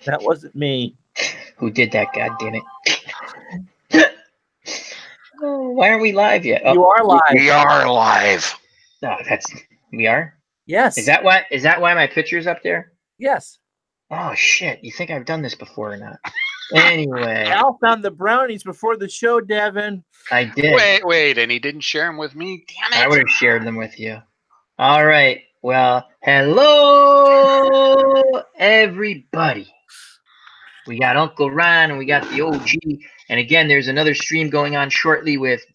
That wasn't me. Who did that? God damn it! Oh, why aren't we live yet? You are live. We are live. No, we are. Yes. Is that why my picture's up there? Yes. Oh shit! You think I've done this before or not? Anyway, Al found the brownies before the show, Devin. I did. Wait, and he didn't share them with me? Damn it. I would have shared them with you. All right. Well, hello, everybody. We got Uncle Ron and we got the OG. And again, there's another stream going on shortly with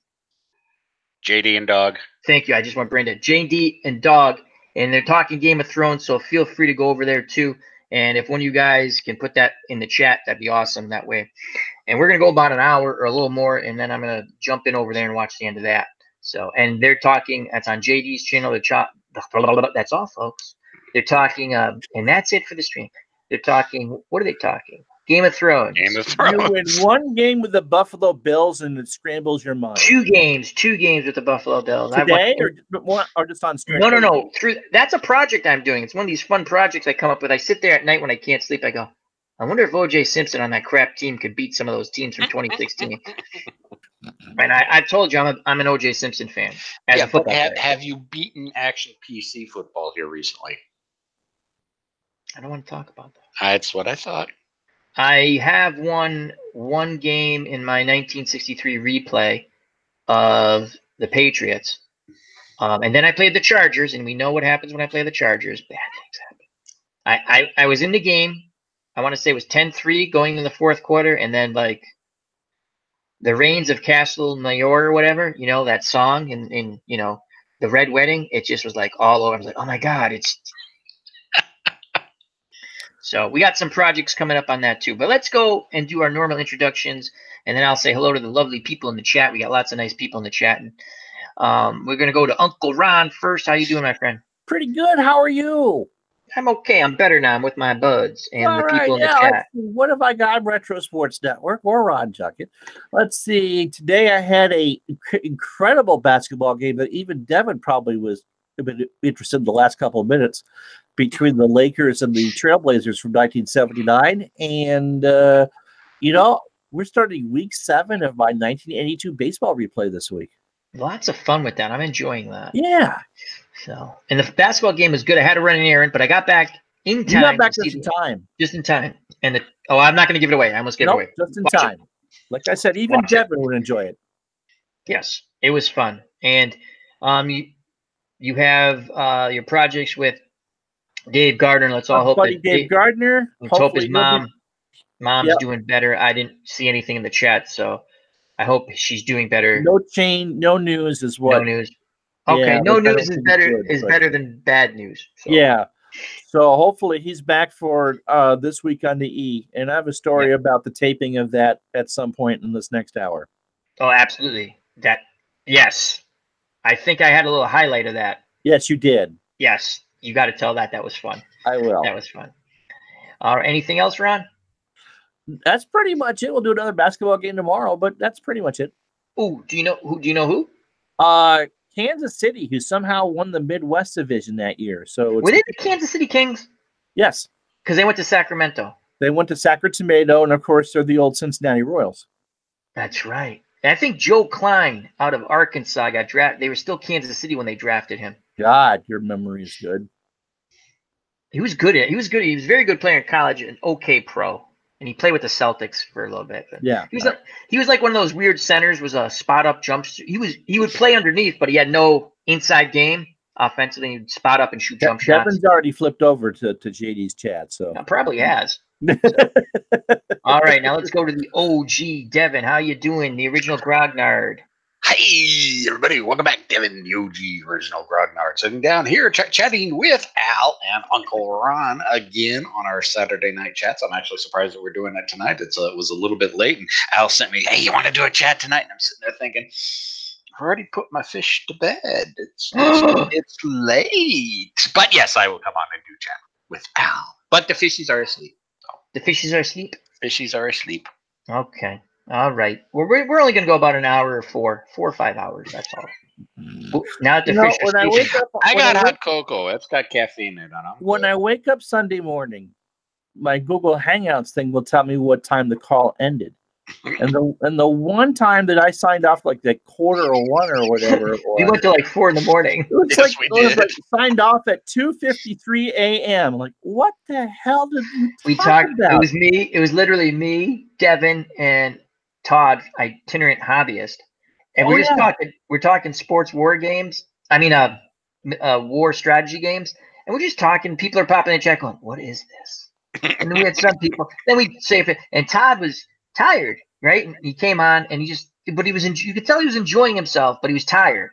JD and Dog. Thank you. I just want Brenda, JD and Dog, and they're talking Game of Thrones. So feel free to go over there too. And if one of you guys can put that in the chat, that'd be awesome that way. And we're gonna go about an hour or a little more, and then I'm gonna jump in over there and watch the end of that. So, and they're talking. That's on JD's channel. That's all, folks. They're talking, and that's it for the stream. They're talking. What are they talking? Game of Thrones. Game of Thrones. You win one game with the Buffalo Bills, and it scrambles your mind. Two games with the Buffalo Bills. Today, or just on stream? No. That's a project I'm doing. It's one of these fun projects I come up with. I sit there at night when I can't sleep. I go, I wonder if O.J. Simpson on that crap team could beat some of those teams from 2016. And I've told you I'm an O.J. Simpson fan. Yeah, but have you beaten action PC football here recently? I don't want to talk about that. That's what I thought. I have won one game in my 1963 replay of the Patriots. And then I played the Chargers, and we know what happens when I play the Chargers. Bad things happen. I was in the game. I want to say it was 10-3 going in the fourth quarter, and then like the Reigns of Castle Mayor or whatever, you know, that song in you know, the Red Wedding, it just was like all over. I was like, oh my God, it's so we got some projects coming up on that too. But let's go and do our normal introductions, and then I'll say hello to the lovely people in the chat. We got lots of nice people in the chat. And we're gonna go to Uncle Ron first. How you doing, my friend? Pretty good. How are you? I'm okay. I'm better now. I'm with my buds and the people in the chat. What have I got? Retro Sports Network or Ron Junkett. Let's see. Today I had a incredible basketball game that even Devin probably was a bit interested in the last couple of minutes between the Lakers and the Trailblazers from 1979. And, you know, we're starting week 7 of my 1982 baseball replay this week. Lots of fun with that. I'm enjoying that. Yeah. So, and the basketball game was good. I had to run an errand, but I got back in time. You got back just in time. Just in time. And I'm not going to give it away. I almost gave it away. Just in time. Like I said, even Devin would enjoy it. Yes, it was fun. And you have your projects with Dave Gardner. Let's all hope that Dave Gardner. Let's hope his mom's doing better. I didn't see anything in the chat, so I hope she's doing better. No news is what. No news. Okay, yeah, no news is better than bad news. So. Yeah. So hopefully he's back for this week on the E. And I have a story about the taping of that at some point in this next hour. Oh, absolutely. Yes. I think I had a little highlight of that. Yes, you did. Yes. You got to tell that. That was fun. I will. That was fun. Anything else, Ron? That's pretty much it. We'll do another basketball game tomorrow, but that's pretty much it. Oh, do you know who? Kansas City, who somehow won the Midwest Division that year. So were they the Kansas City Kings? Yes. Because they went to Sacramento. They went to Sacramento, and of course they're the old Cincinnati Royals. That's right. And I think Joe Klein out of Arkansas got drafted. They were still Kansas City when they drafted him. God, your memory is good. He was good. He was good. He was a very good player in college, an okay pro. And he played with the Celtics for a little bit. But yeah, he was like one of those weird centers. Was a spot up jump. He would play underneath, but he had no inside game offensively. He'd spot up and shoot jump shots. Devin's already flipped over to JD's chat, so probably has. So. All right, now let's go to the OG Devin. How you doing? The original Grognard. Hey, everybody. Welcome back. Devin, the OG original Grognard. Sitting down here chatting with Al and Uncle Ron again on our Saturday night chats. I'm actually surprised that we're doing that tonight. It was a little bit late, and Al sent me, hey, you want to do a chat tonight? And I'm sitting there thinking, I've already put my fish to bed. It's late. But yes, I will come on and do chat with Al. But the fishies are asleep. The fishies are asleep? Fishies are asleep. Okay. All right. We're only going to go about an hour or 4 or 5 hours. That's all. Now that the fish are I got hot cocoa. It's got caffeine in it. When I wake up Sunday morning, my Google Hangouts thing will tell me what time the call ended. And the one time that I signed off like the 1:45 or whatever it was, We went to like 4 in the morning. it was Yes, like, we it was did. like signed off at 2:53 a.m. Like, what the hell did you We talk talked. about? It was me. It was literally me, Devin, and Todd, itinerant hobbyist, and Oh, we're just yeah. talking. We're talking sports war games. I mean, war strategy games, and we're just talking. People are popping in the chat going, "What is this?" And then we had some people. Then we say, and Todd was tired, right? And he came on, and but he was. You could tell he was enjoying himself, but he was tired.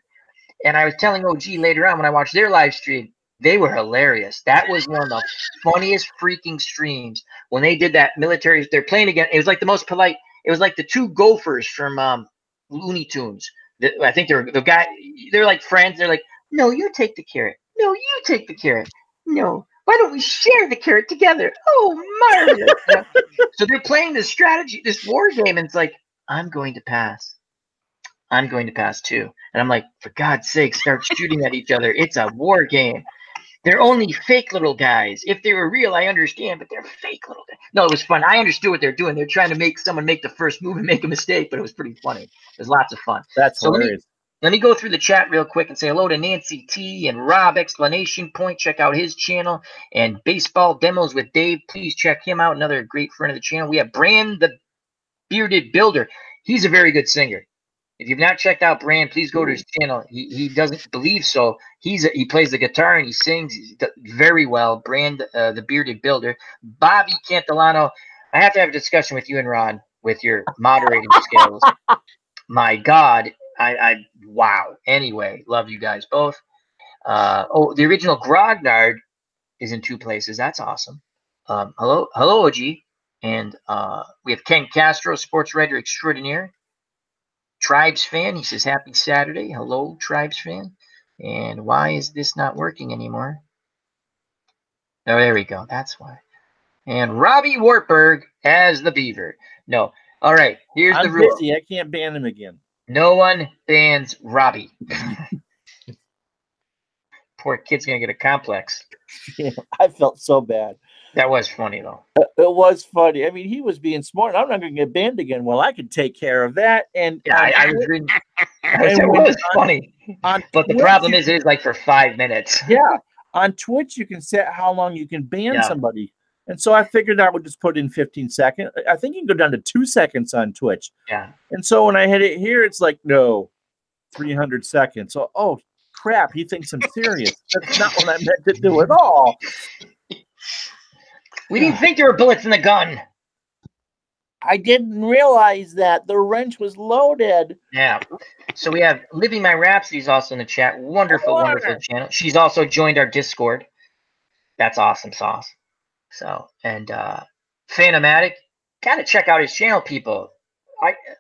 And I was telling OG later on when I watched their live stream, they were hilarious. That was one of the funniest freaking streams when they did that military. They're playing again. It was like the most polite. It was like the two gophers from Looney Tunes. I think they're the guy. They're like friends. They're like, no, you take the carrot. No, you take the carrot. No, why don't we share the carrot together? Oh, marvelous! So they're playing this strategy, this war game, and it's like, I'm going to pass. I'm going to pass too. And I'm like, for God's sake, start shooting at each other. It's a war game. They're only fake little guys. If they were real, I understand, but they're fake little guys. No, it was fun. I understood what they're doing. They're trying to make someone make the first move and make a mistake, but it was pretty funny. It was lots of fun. That's So hilarious. let me go through the chat real quick and say hello to Nancy T and Rob Explanation Point. Check out his channel. And Baseball Demos with Dave. Please check him out. Another great friend of the channel. We have Brand the Bearded Builder. He's a very good singer. If you've not checked out Brand, please go to his channel. He doesn't believe so. He plays the guitar and he sings very well. Brand, the Bearded Builder. Bobby Cantilano. I have to have a discussion with you and Ron with your moderating skills. My God, wow. Anyway, love you guys both. The original Grognard is in 2 places. That's awesome. Hello, OG, and we have Ken Castro, sports writer extraordinaire. Tribes fan, he says, happy Saturday. Hello, Tribes fan. And why is this not working anymore? Oh, there we go. That's why. And Robbie Wartburg as the Beaver. No. All right. Here's the I'm rule. busy. I can't ban him again. No one bans Robbie. Poor kid's going to get a complex. Yeah, I felt so bad. That was funny, though. It was funny. I mean, he was being smart. I'm not going to get banned again. Well, I could take care of that. And Yeah, I was reading. It when- was funny. on But the Twitch, problem is, it was like for 5 minutes. yeah, on Twitch, you can set how long you can ban somebody. And so I figured I would just put in 15 seconds. I think you can go down to 2 seconds on Twitch. Yeah. And so when I hit it here, it's like, no, 300 seconds. So, oh, crap, he thinks I'm serious. That's not what I meant to do at all. We didn't think there were bullets in the gun. I didn't realize that the wrench was loaded. Yeah. So we have Living My Rhapsody's also in the chat. Wonderful, wonderful channel. She's also joined our Discord. That's awesome sauce. So, and Phantomatic, gotta check out his channel, people.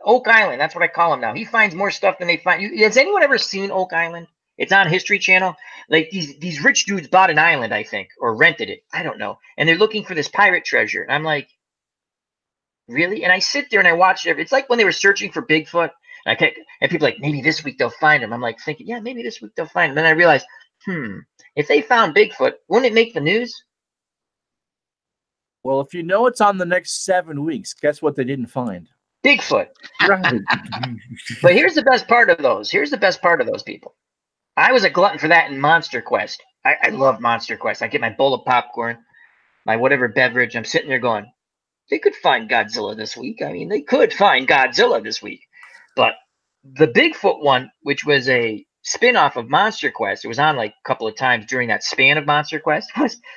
Oak Island, that's what I call him now. He finds more stuff than they find. Has anyone ever seen Oak Island? It's on History Channel. Like these rich dudes bought an island, I think, or rented it. I don't know. And they're looking for this pirate treasure. And I'm like, really? And I sit there and I watch it. It's like when they were searching for Bigfoot. And people are like, maybe this week they'll find him. I'm like thinking, yeah, maybe this week they'll find him. Then I realized, if they found Bigfoot, wouldn't it make the news? Well, if you know it's on the next 7 weeks, guess what they didn't find? Bigfoot. Right. But here's the best part of those. Here's the best part of those people. I was a glutton for that in Monster Quest. I love Monster Quest. I get my bowl of popcorn, my whatever beverage. I'm sitting there going, they could find Godzilla this week. I mean, they could find Godzilla this week. But the Bigfoot one, which was a spin-off of Monster Quest, it was on like a couple of times during that span of Monster Quest,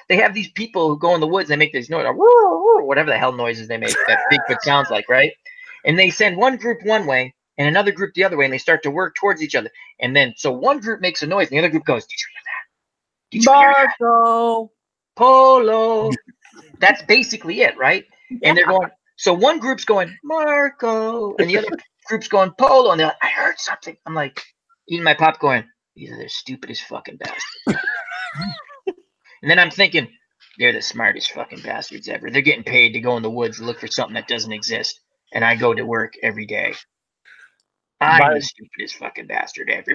they have these people who go in the woods and they make this noise, whatever the hell noises they make that Bigfoot sounds like, right? And they send one group one way and another group the other way, and they start to work towards each other. And then, so one group makes a noise, and the other group goes, did you hear that? Did you hear that? Marco Polo. That's basically it, right? And they're going, so one group's going, Marco, and the other group's going, Polo, and they're like, I heard something. I'm like, eating my popcorn. These are the stupidest fucking bastards. And then I'm thinking, they're the smartest fucking bastards ever. They're getting paid to go in the woods and look for something that doesn't exist. And I go to work every day. I'm the stupidest fucking bastard ever.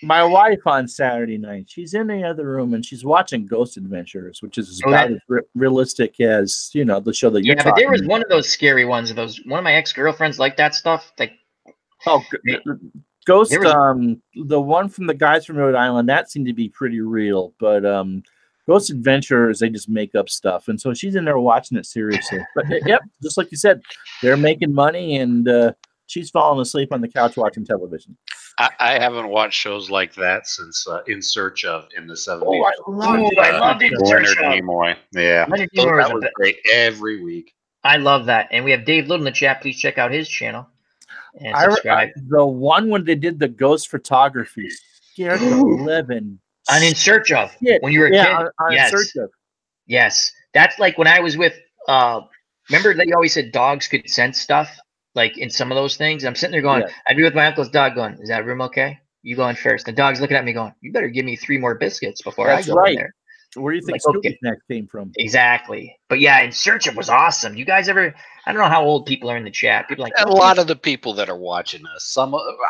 my wife on Saturday night, she's in the other room and she's watching Ghost Adventures, which is about as realistic as the show that you're Yeah, but there was one of those scary ones. One of my ex-girlfriends liked that stuff. Like, Ghost, the one from the guys from Rhode Island, that seemed to be pretty real. But Ghost Adventures, they just make up stuff, and so she's in there watching it seriously. But yep, just like you said, they're making money, and she's falling asleep on the couch watching television. I haven't watched shows like that since In Search of in the 70s. Oh, I loved In Search of. Leonard Nimoy. Yeah, Leonard Nimoy that was great every week. I love that. And we have Dave Little in the chat. Please check out his channel and subscribe. The one when they did the ghost photography scared the living. On In Search of. When you were a kid? Yes. In Search of. Yes. That's like when I was with, remember they always said dogs could sense stuff? Like in some of those things, I'm sitting there going, I'd be with my uncle's dog going, is that room okay? You going first. The dog's looking at me going, you better give me 3 more biscuits before I go in there. Where do you think Scooby Snack came from? Exactly. But yeah, In Search of was awesome. You guys ever, I don't know how old people are in the chat. People like a lot of the people that are watching us,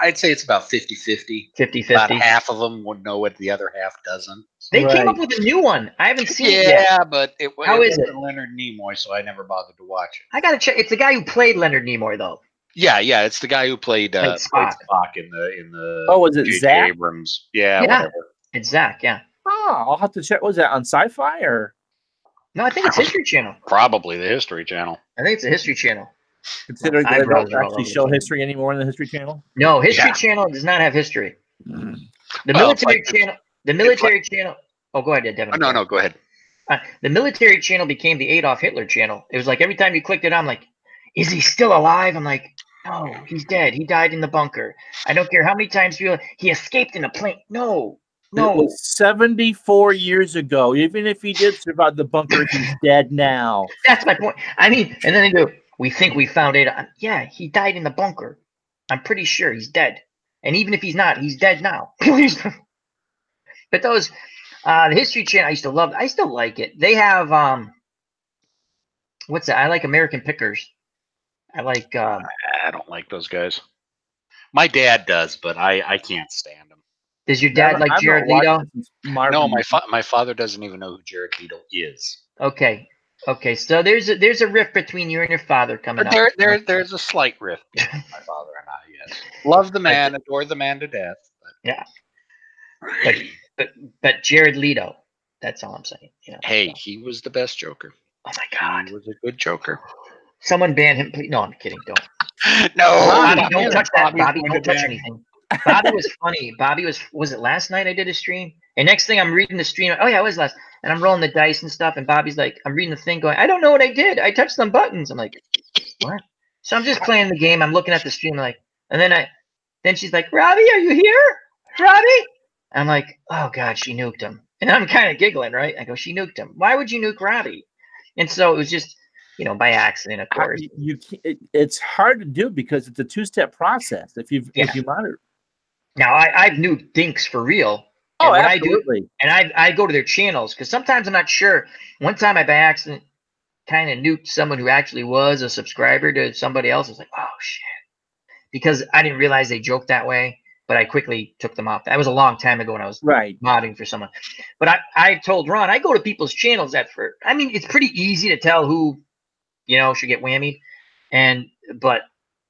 I'd say it's about 50-50. 50-50. About half of them would know what the other half doesn't. They came up with a new one. I haven't seen it yet. Yeah, but it wasn't Leonard Nimoy, so I never bothered to watch it. I gotta check. It's the guy who played Leonard Nimoy, though. Yeah, it's the guy who played Spock in the. Oh, was it Zach Abrams? Yeah, whatever. It's Zach. Yeah. Oh, I'll have to check. Was that on Sci-Fi or? No, I think it's History Channel. Probably the History Channel. I think it's the History Channel. Considering they don't actually show history anymore in the History Channel. No, History Channel does not have history. The military channel. The military channel. Oh, go ahead, Devin. No, go ahead. The military channel became the Adolf Hitler channel. It was like every time you clicked it, I'm like, is he still alive? I'm like, no, he's dead. He died in the bunker. I don't care how many times he escaped in a plane. No. It was 74 years ago. Even if he did survive the bunker, he's dead now. That's my point. I mean, and then they go, we think we found it. Yeah, he died in the bunker. I'm pretty sure he's dead. And even if he's not, he's dead now. But those, the History Channel, I used to love. I still like it. They have, what's that? I like American Pickers. I like. I don't like those guys. My dad does, but I can't stand them. Does your dad like Jared Leto? No, my father doesn't even know who Jared Leto is. Okay. So there's a rift between you and your father coming up. There's a slight rift between my father and I. Yes, love the man, adore the man to death. Yeah, but Jared Leto. That's all I'm saying. Hey, he was the best Joker. Oh my God, he was a good Joker. Someone ban him, please. No, I'm kidding. Don't. No, Bobby, don't touch that. Bobby, don't touch anything. Bobby was funny. Bobby was it last night I did a stream? And next thing I'm reading the stream. Oh yeah, it was last. And I'm rolling the dice and stuff. And Bobby's like, I'm reading the thing going, I don't know what I did. I touched some buttons. I'm like, what? So I'm just playing the game. I'm looking at the stream like, and then she's like, Robbie, are you here? Robbie? I'm like, oh God, she nuked him. And I'm kind of giggling, right? I go, she nuked him. Why would you nuke Robbie? And so it was just, by accident, of course. It's hard to do because it's a 2-step process. If you monitor. Now I've nuked dinks for real. Oh, absolutely. I go to their channels because sometimes I'm not sure. One time I by accident kind of nuked someone who actually was a subscriber to somebody else. I was like, oh shit, because I didn't realize they joked that way. But I quickly took them off. That was a long time ago when I was modding for someone. But I told Ron, I go to people's channels it's pretty easy to tell who, should get whammied. But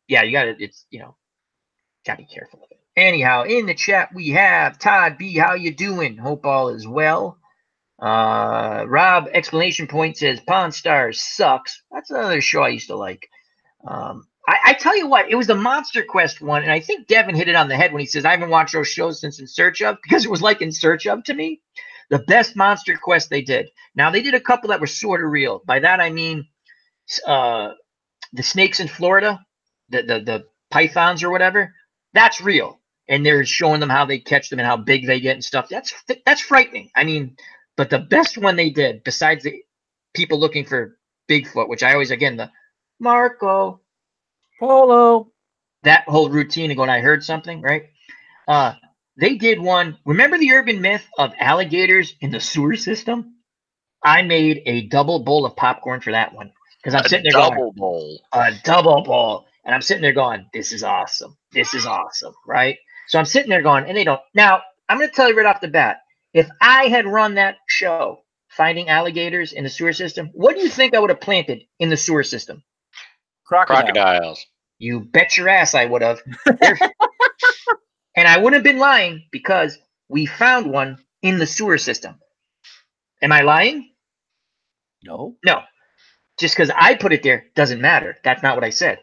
yeah, gotta be careful of it. Anyhow, in the chat, we have Todd B. How you doing? Hope all is well. Rob, exclamation point, says Pawn Stars sucks. That's another show I used to like. I tell you what, it was the Monster Quest one, and I think Devin hit it on the head when he says, I haven't watched those shows since In Search of, because it was like In Search of to me. The best Monster Quest they did. Now, they did a couple that were sort of real. By that, I mean the snakes in Florida, the pythons or whatever, that's real. And they're showing them how they catch them and how big they get and stuff. That's frightening. I mean, but the best one they did, besides the people looking for Bigfoot, which I always, again, the Marco Polo, that whole routine of going, I heard something, right? They did one. Remember the urban myth of alligators in the sewer system? I made a double bowl of popcorn for that one because I'm sitting there going, a double bowl. And I'm sitting there going, this is awesome. This is awesome, right? So I'm sitting there going, and they don't. Now, I'm going to tell you right off the bat. If I had run that show, finding alligators in the sewer system, what do you think I would have planted in the sewer system? Crocodiles. You bet your ass I would have. And I wouldn't have been lying because we found one in the sewer system. Am I lying? No. No. Just because I put it there doesn't matter. That's not what I said.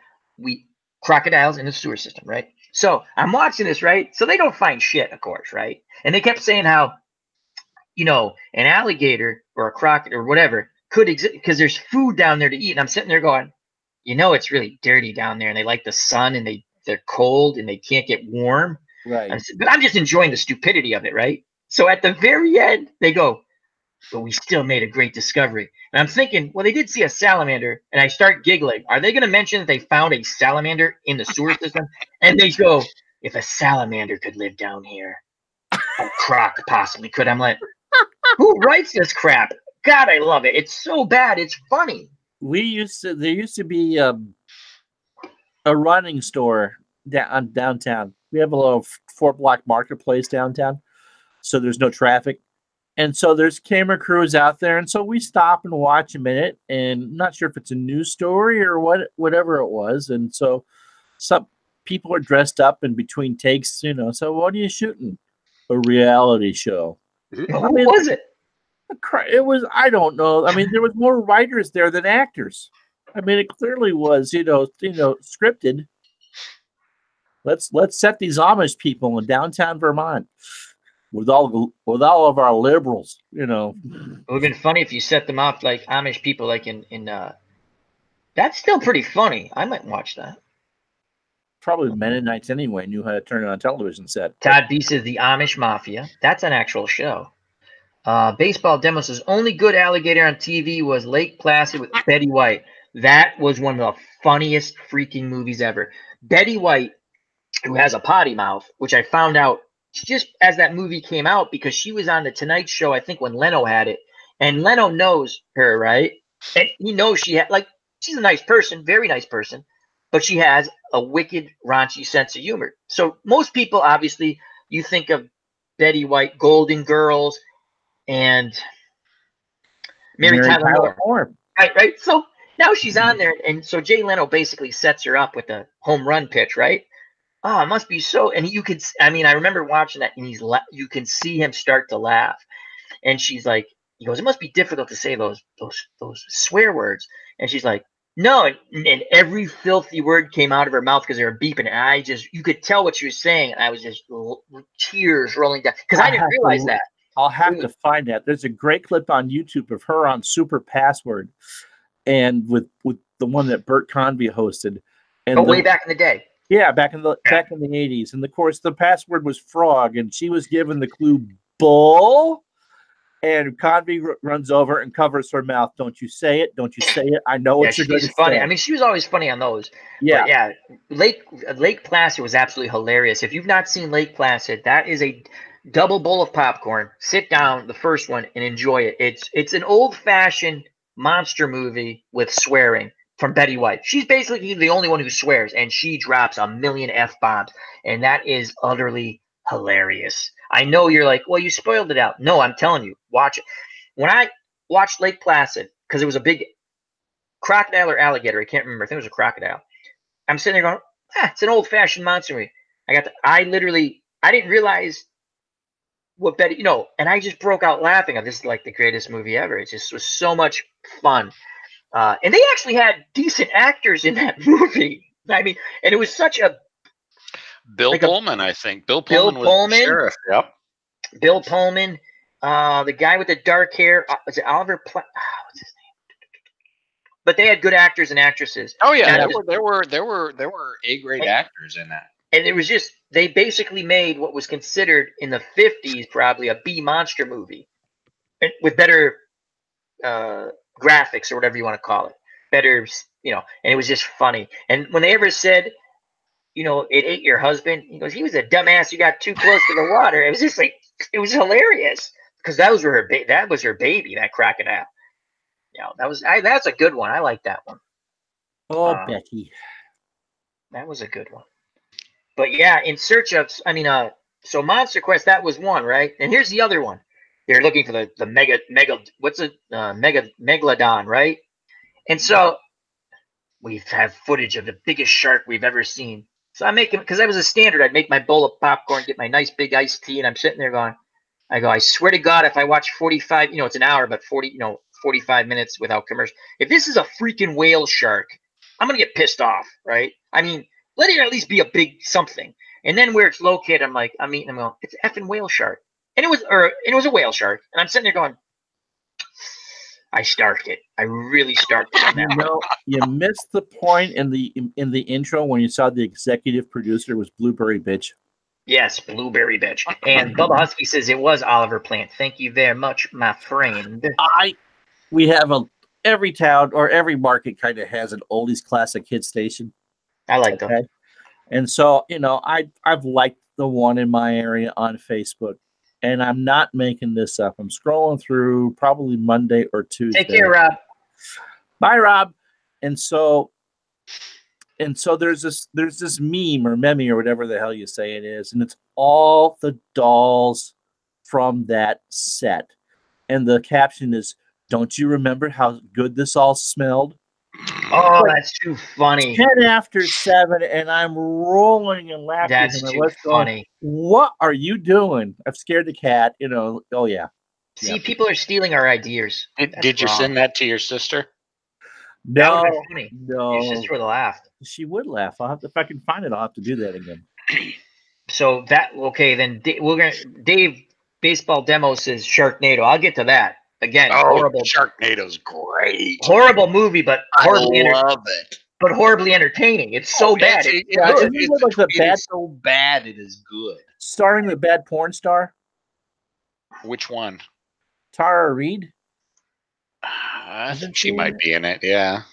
Crocodiles in the sewer system, right? So I'm watching this, right? So they don't find shit, of course, right? And they kept saying how, an alligator or a crocodile or whatever could exist because there's food down there to eat. And I'm sitting there going, it's really dirty down there, and they like the sun, and they're cold, and they can't get warm. Right. But I'm just enjoying the stupidity of it, right? So at the very end, they go, but we still made a great discovery. And I'm thinking, well, they did see a salamander, and I start giggling. Are they going to mention that they found a salamander in the sewer system? And they go, if a salamander could live down here, a croc possibly could. I'm like, who writes this crap? God, I love it. It's so bad. It's funny. There used to be a running store downtown. We have a little 4-block marketplace downtown, so there's no traffic. And so there's camera crews out there, and so we stop and watch a minute, and I'm not sure if it's a news story or whatever it was. And so some people are dressed up in between takes, so what are you shooting? A reality show. What was it? It was, I don't know. I mean, there was more writers there than actors. I mean, it clearly was, scripted. Let's set these Amish people in downtown Vermont with all of our liberals. It would have been funny if you set them off like Amish people, like in that's still pretty funny. I might watch that. Probably Mennonites anyway knew how to turn it on a television set. Todd B says the Amish Mafia. That's an actual show. Baseball Demo says only good alligator on TV was Lake Placid with Betty White. That was one of the funniest freaking movies ever. Betty White, who has a potty mouth, which I found out just as that movie came out because she was on the Tonight Show, I think when Leno had it, and Leno knows her, right? And he knows she's a nice person, very nice person, but she has a wicked, raunchy sense of humor. So most people, obviously, you think of Betty White, Golden Girls, and Mary Tyler Moore. Right. So now she's on there, and so Jay Leno basically sets her up with a home run pitch, right? Oh, it must be so. And I remember watching that, and you can see him start to laugh, and she's like, he goes, it must be difficult to say those swear words, and she's like, no, and every filthy word came out of her mouth because they were beeping, and you could tell what she was saying, and I was just tears rolling down because I didn't realize that. I'll have to find that. There's a great clip on YouTube of her on Super Password, and with the one that Bert Convy hosted. And way back in the day. Yeah, back in the 80s. And of course, the password was frog, and she was given the clue bull. And Convy runs over and covers her mouth. Don't you say it? Don't you say it? I know what you're going to say. Funny. I mean, she was always funny on those. Yeah, but yeah. Lake Placid was absolutely hilarious. If you've not seen Lake Placid, that is a double bowl of popcorn. Sit down, the first one, and enjoy it. It's an old-fashioned monster movie with swearing from Betty White. She's basically the only one who swears, and she drops a million F-bombs, and that is utterly hilarious. I know you're like, well, you spoiled it out. No, I'm telling you, watch it. When I watched Lake Placid, because it was a big crocodile or alligator, I can't remember. I think it was a crocodile. I'm sitting there going, it's an old-fashioned monster movie. I didn't realize what Betty, and I just broke out laughing. This is like the greatest movie ever. It just was so much fun. And they actually had decent actors in that movie. I mean, and it was such a Bill Pullman, I think. Bill Pullman was the sheriff. Yep. Bill Pullman, the guy with the dark hair. Was it Oliver? What's his name? But they had good actors and actresses. Oh yeah, there were A-grade actors in that. And it was just they basically made what was considered in the 50s probably a B monster movie with better graphics or whatever you want to call it. Better, and it was just funny. And when they ever said, it ate your husband, he goes, he was a dumbass. You got too close to the water. It was just like, it was hilarious because that was her baby, that crocodile. That's a good one. I like that one. Oh, Becky. That was a good one. But yeah, in search of, so Monster Quest, that was one, right? And here's the other one. They're looking for the mega what's it megalodon, right? And so we have footage of the biggest shark we've ever seen. So I'm making, because that was a standard. I'd make my bowl of popcorn, get my nice big iced tea, and I'm sitting there going, I swear to God, if I watch 45, it's an hour, but 45 minutes without commercial. If this is a freaking whale shark, I'm gonna get pissed off, right? I mean, let it at least be a big something. And then where it's located, I'm eating them going, it's an effing whale shark. And it was a whale shark. And I'm sitting there going, I starked it. I really starked it. You missed the point in the intro when you saw the executive producer was Blueberry Bitch. Yes, Blueberry Bitch. And Bubba Husky says it was Oliver Plant. Thank you very much, my friend. We have every town or every market kind of has an oldies classic hit station. I like them. And so, I've liked the one in my area on Facebook. And I'm not making this up. I'm scrolling through probably Monday or Tuesday. Take care, Rob. Bye, Rob. And so there's this meme or meme or whatever the hell you say it is, and it's all the dolls from that set. And the caption is, "Don't you remember how good this all smelled?" Oh, that's too funny. 10 after 7, and I'm rolling and laughing. That's too funny. What are you doing? I've scared the cat. Oh yeah. See, people are stealing our ideas. Did you send that to your sister? No, that would be funny. No. Your sister would have laughed. She would laugh. If I can find it, I'll have to do that again. So then Dave Baseball Demo says Sharknado. I'll get to that. Again, horrible. Sharknado's great. Horrible movie, but horribly love it. But horribly entertaining. It's so bad. It's so bad it is good. Starring the bad porn star? Which one? Tara Reid? I think she might be in it, yeah.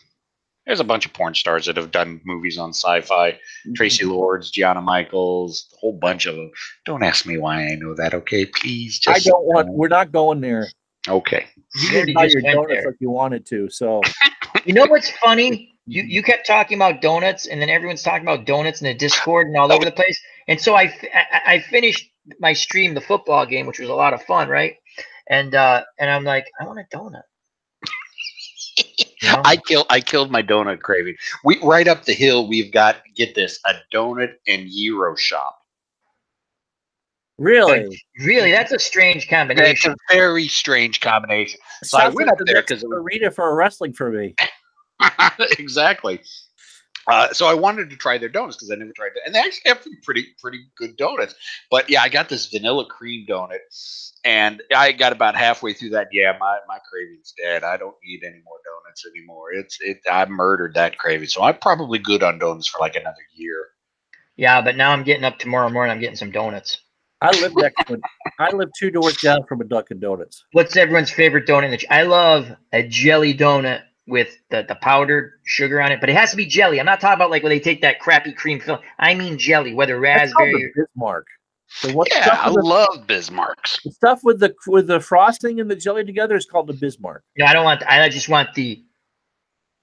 There's a bunch of porn stars that have done movies on sci-fi. Tracy Lords, Gianna Michaels, a whole bunch of them. Don't ask me why I know that, okay? Please just... We're not going there. Okay. You didn't buy your donuts like you wanted to, so... You know what's funny? You kept talking about donuts, and then everyone's talking about donuts in the Discord and all over the place. And so I finished my stream, the football game, which was a lot of fun, right? And I'm like, I want a donut. I killed my donut craving. Right up the hill, we've got, get this, a donut and gyro shop. Really? Really? That's a strange combination. It's a very strange combination. So I went up there because it was arena for wrestling for me. Exactly. So I wanted to try their donuts because I never tried it, and they actually have pretty good donuts. But yeah, I got this vanilla cream donut, and I got about halfway through that. Yeah, my craving's dead. I don't eat any more donuts anymore. I murdered that craving, so I'm probably good on donuts for like another year. Yeah, but now I'm getting up tomorrow morning. I'm getting some donuts. I live 2 doors down from a Dunkin' Donuts. What's everyone's favorite donut? I love a jelly donut with the powdered sugar on it, but it has to be jelly. I'm not talking about like when they take that crappy cream film. I mean jelly, whether raspberry or Bismarck. So I love Bismarcks. The stuff with the frosting and the jelly together is called the Bismarck. No, I don't want. I just want the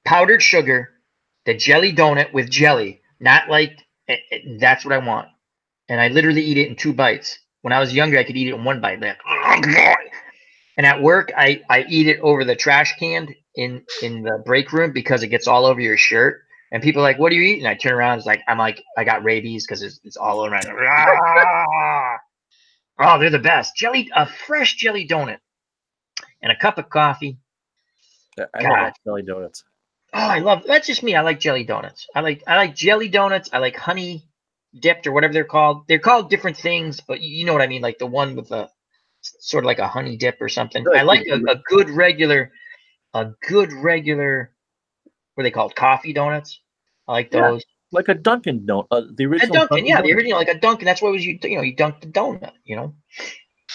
powdered sugar, the jelly donut with jelly, not like that's what I want. And I literally eat it in 2 bites. When I was younger, I could eat it in 1 bite. Like, and at work, I eat it over the trash can in the break room because it gets all over your shirt. And people are like, "What are you eating?" I turn around, I'm like, I got rabies because it's all over. Oh, they're the best. A fresh jelly donut and a cup of coffee. I love jelly donuts. Oh, that's just me. I like jelly donuts. I like jelly donuts. I like honey dipped or whatever they're called. They're called different things, but you know what I mean, like the one with a sort of like a honey dip or something. I like a good regular what are they called? Coffee donuts. I like those. Like a Dunkin' donut, the original. Dunkin', the original, like a Dunkin'. That's what was you dunk the donut.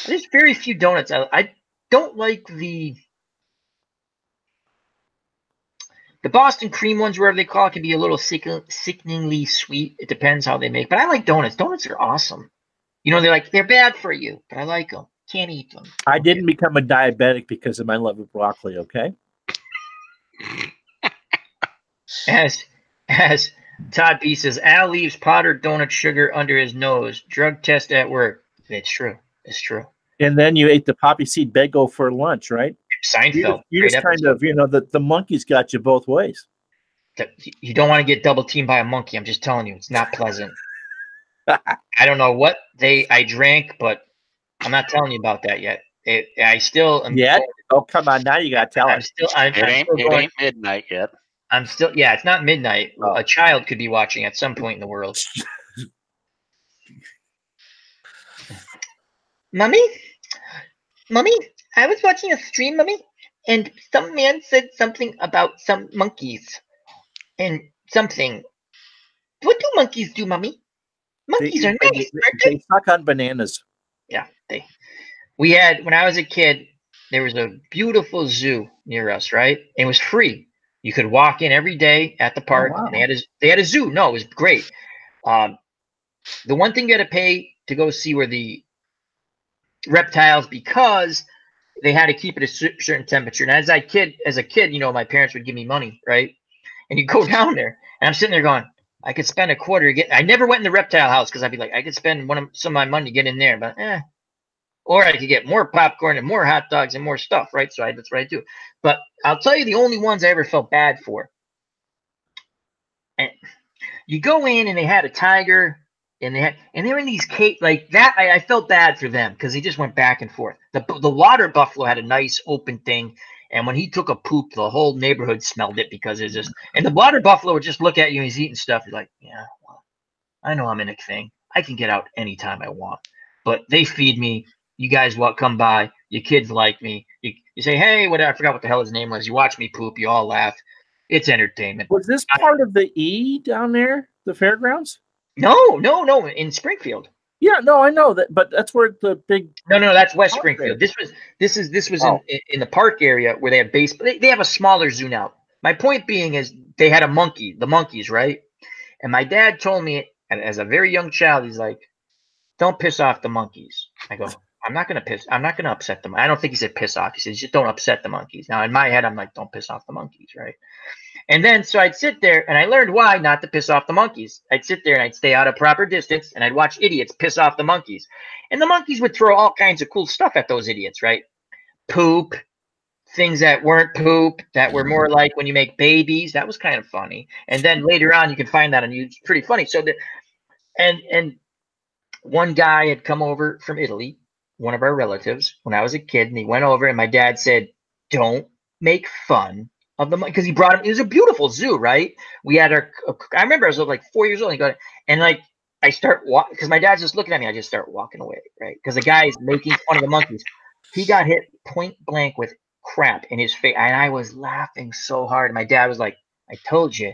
There's very few donuts. I don't like the Boston cream ones, wherever they call it, can be a little sickeningly sweet. It depends how they make. But I like donuts. Donuts are awesome. They're bad for you, but I like them. Can't eat them. I didn't become a diabetic because of my love of broccoli, okay? As Todd B says, Al leaves powdered donut sugar under his nose. Drug test at work. It's true. It's true. And then you ate the poppy seed bagel for lunch, right? Seinfeld. You Great just kind episode. of, the monkeys got you both ways. You don't want to get double teamed by a monkey. I'm just telling you, it's not pleasant. I don't know what I drank, but I'm not telling you about that yet. I still am. Yet? Oh, come on. Now you got to tell I'm us. still. I'm still It going. ain't midnight yet. I'm still. Yeah, it's not midnight. Oh. A child could be watching at some point in the world. Mommy, I was watching a stream, Mommy, and some man said something about some monkeys and something. What do monkeys do, Mommy? Monkeys are nice, aren't they? They suck on bananas. Yeah, we had, when I was a kid, there was a beautiful zoo near us, right? It was free. You could walk in every day at the park. wow. And they had a zoo. No, it was great. The one thing you had to pay to go see were the reptiles, because they had to keep it a certain temperature. And as a kid, my parents would give me money, right? And you go down there, and I'm sitting there going, I could spend a quarter to get. I never went in the reptile house because I'd be like, I could spend some of my money to get in there, but or I could get more popcorn and more hot dogs and more stuff, right? So that's what I do. But I'll tell you the only ones I ever felt bad for. And you go in, and they had a tiger, and they were in these cage like that. I felt bad for them because he just went back and forth. The water buffalo had a nice open thing, and when he took a poop, the whole neighborhood smelled it because it's just. And the water buffalo would just look at you and he's eating stuff. You're like, yeah, well, I know I'm in a thing. I can get out anytime I want, but they feed me. You guys come by. Your kids like me. You say, hey, whatever. I forgot what the hell his name was. You watch me poop. You all laugh. It's entertainment. Was this part of the E down there, the fairgrounds? No. In Springfield. Yeah, no, I know that, but that's where the big. No, that's West Springfield. This was in the park area where they have they have a smaller zoo now. My point being is they had the monkeys, right? And my dad told me, as a very young child, he's like, don't piss off the monkeys. I go, I'm not going to upset them. I don't think he said piss off. He says, just don't upset the monkeys. Now, in my head, I'm like, don't piss off the monkeys, right? And then, so I'd sit there, and I learned why not to piss off the monkeys. I'd sit there, and I'd stay out of proper distance, and I'd watch idiots piss off the monkeys. And the monkeys would throw all kinds of cool stuff at those idiots, right? Poop, things that weren't poop, that were more like when you make babies. That was kind of funny. And then later on, you can find that on YouTube. It's pretty funny. So, and one guy had come over from Italy, one of our relatives, when I was a kid, and he went over, and my dad said, don't make fun of the, because he brought him. It was a beautiful zoo, right? We had I remember I was like 4 years old. And like I start walking because my dad's just looking at me. I just start walking away, right? Because the guy's making fun of the monkeys. He got hit point blank with crap in his face, and I was laughing so hard. My dad was like, "I told you,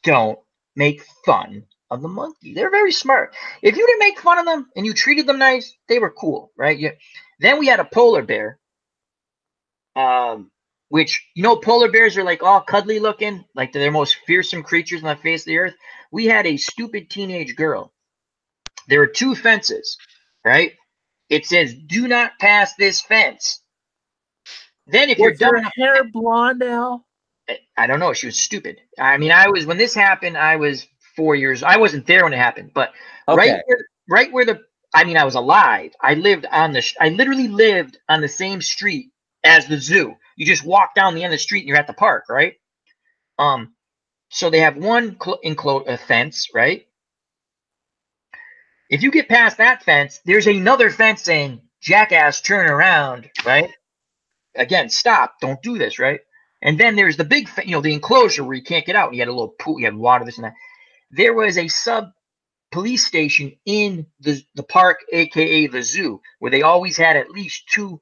don't make fun of the monkey. They're very smart. If you didn't make fun of them and you treated them nice, they were cool, right?" Then we had a polar bear. Which, polar bears are like all cuddly looking, like they're the most fearsome creatures on the face of the earth. We had a stupid teenage girl. There were two fences, right? It says, do not pass this fence. Then if you're dumb enough. Was her hair blonde, Al? I don't know. She was stupid. I mean, when this happened, I was 4 years. I wasn't there when it happened, but okay. right where I was alive. I literally lived on the same street as the zoo. You just walk down the end of the street and you're at the park, right? So they have one fence, right? If you get past that fence, there's another fence saying, jackass, turn around, right? Again, stop, don't do this, right? And then there's the big, the enclosure where you can't get out. You had a little pool, you had water, this and that. There was a police station in the park, aka the zoo, where they always had at least 2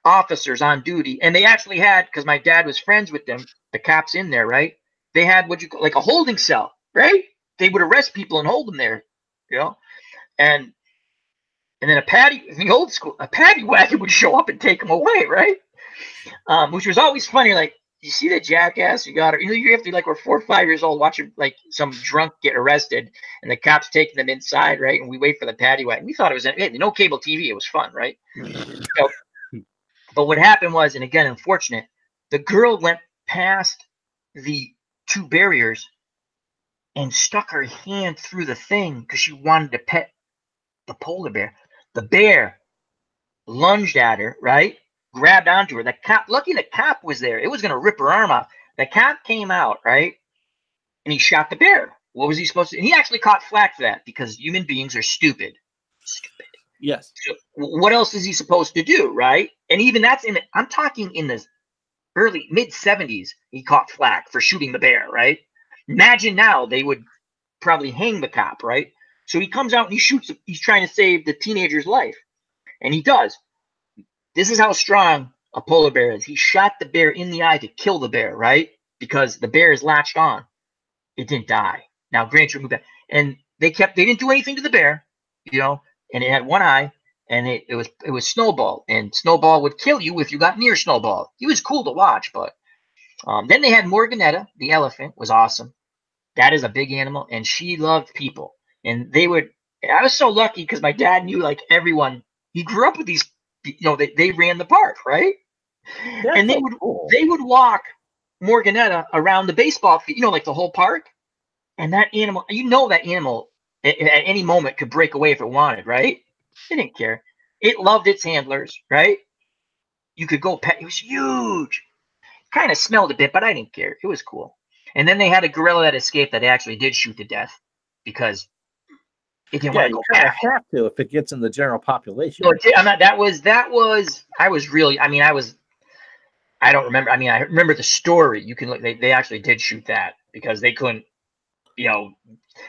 officers on duty. And they actually had, because my dad was friends with them, the cops in there, right? They had like a holding cell, right? They would arrest people and hold them there, and then the old school, a paddy wagon would show up and take them away, right? Which was always funny. Like, you see the jackass, you got her. You have to, like, we're 4 or 5 years old watching like some drunk get arrested, and the cops taking them inside, right? And we wait for the paddy wagon. We thought it was no cable TV. It was fun, right? So, but what happened was, and again, unfortunate, the girl went past the 2 barriers and stuck her hand through the thing because she wanted to pet the polar bear. The bear lunged at her, right? Grabbed onto her. The cop, lucky the cop was there. It was going to rip her arm off. The cop came out, right? And he shot the bear. What was he supposed to? And he actually caught flack for that because human beings are stupid. Stupid. Yes. So what else is he supposed to do, right? And even that's I'm talking in the early mid 70s, he caught flack for shooting the bear, right? Imagine now they would probably hang the cop, right? So he comes out and he shoots, he's trying to save the teenager's life. And he does. This is how strong a polar bear is. He shot the bear in the eye to kill the bear, right? Because the bear is latched on. It didn't die. Now, Grant moved back. And they didn't do anything to the bear, you know, and it had one eye, and it was Snowball. And Snowball would kill you if you got near Snowball. He was cool to watch, but then they had Morganetta, the elephant, was awesome. That is a big animal, and she loved people. And I was so lucky because my dad knew like everyone. He grew up with these, you know, they ran the park, right? That's and they would walk Morganetta around the baseball field, you know, like the whole park. And that animal, that animal at any moment could break away if it wanted, right? It didn't care. It loved its handlers, right? You could go pet. It was huge. Kind of smelled a bit, but I didn't care. It was cool. And then they had a gorilla that escaped that they actually did shoot to death because it didn't want to go back. You have to if it gets in the general population. No, I'm not. That was. I was really. I mean, I don't remember. I mean, I remember the story. You can look. They actually did shoot that because they couldn't. You know,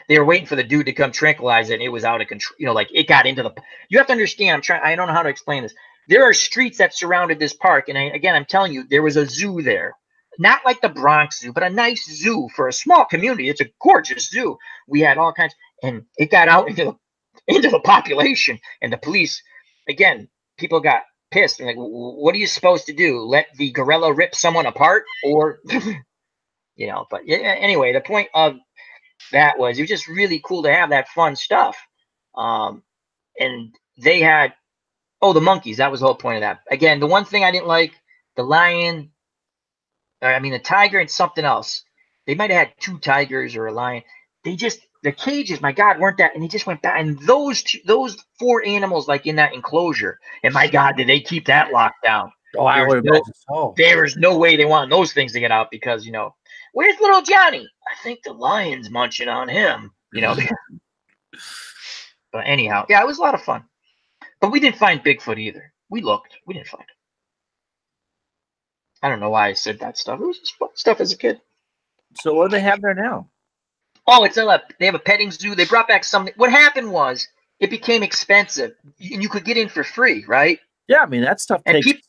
they were waiting for the dude to come tranquilize it, and it was out of control. You know, like it got into the. You have to understand. I don't know how to explain this. There are streets that surrounded this park, and I'm telling you, there was a zoo there. Not like the Bronx Zoo, but a nice zoo for a small community. It's a gorgeous zoo. We had all kinds, and it got out into the population, and the police. Again, people got pissed. And like, what are you supposed to do? Let the gorilla rip someone apart, or you know? But yeah, anyway, the point of that was it was just really cool to have that fun stuff. And they had the monkeys. That was the whole point of that. Again, the one thing I didn't like, the lion. The tiger and something else. They might have had 2 tigers or a lion. The cages, my God, weren't that, and they just went back. And those 4 animals, like in that enclosure, and my God, did they keep that locked down? Oh, I would imagine so. There was no way they wanted those things to get out because, you know, where's little Johnny? I think the lion's munching on him, you know. But anyhow, yeah, it was a lot of fun. But we didn't find Bigfoot either. We looked. We didn't find it. I don't know why I said that stuff. It was just fun stuff as a kid. So what do they have there now? Oh, they have a petting zoo. They brought back something. What happened was it became expensive, and you could get in for free, right? Yeah, I mean that stuff and takes.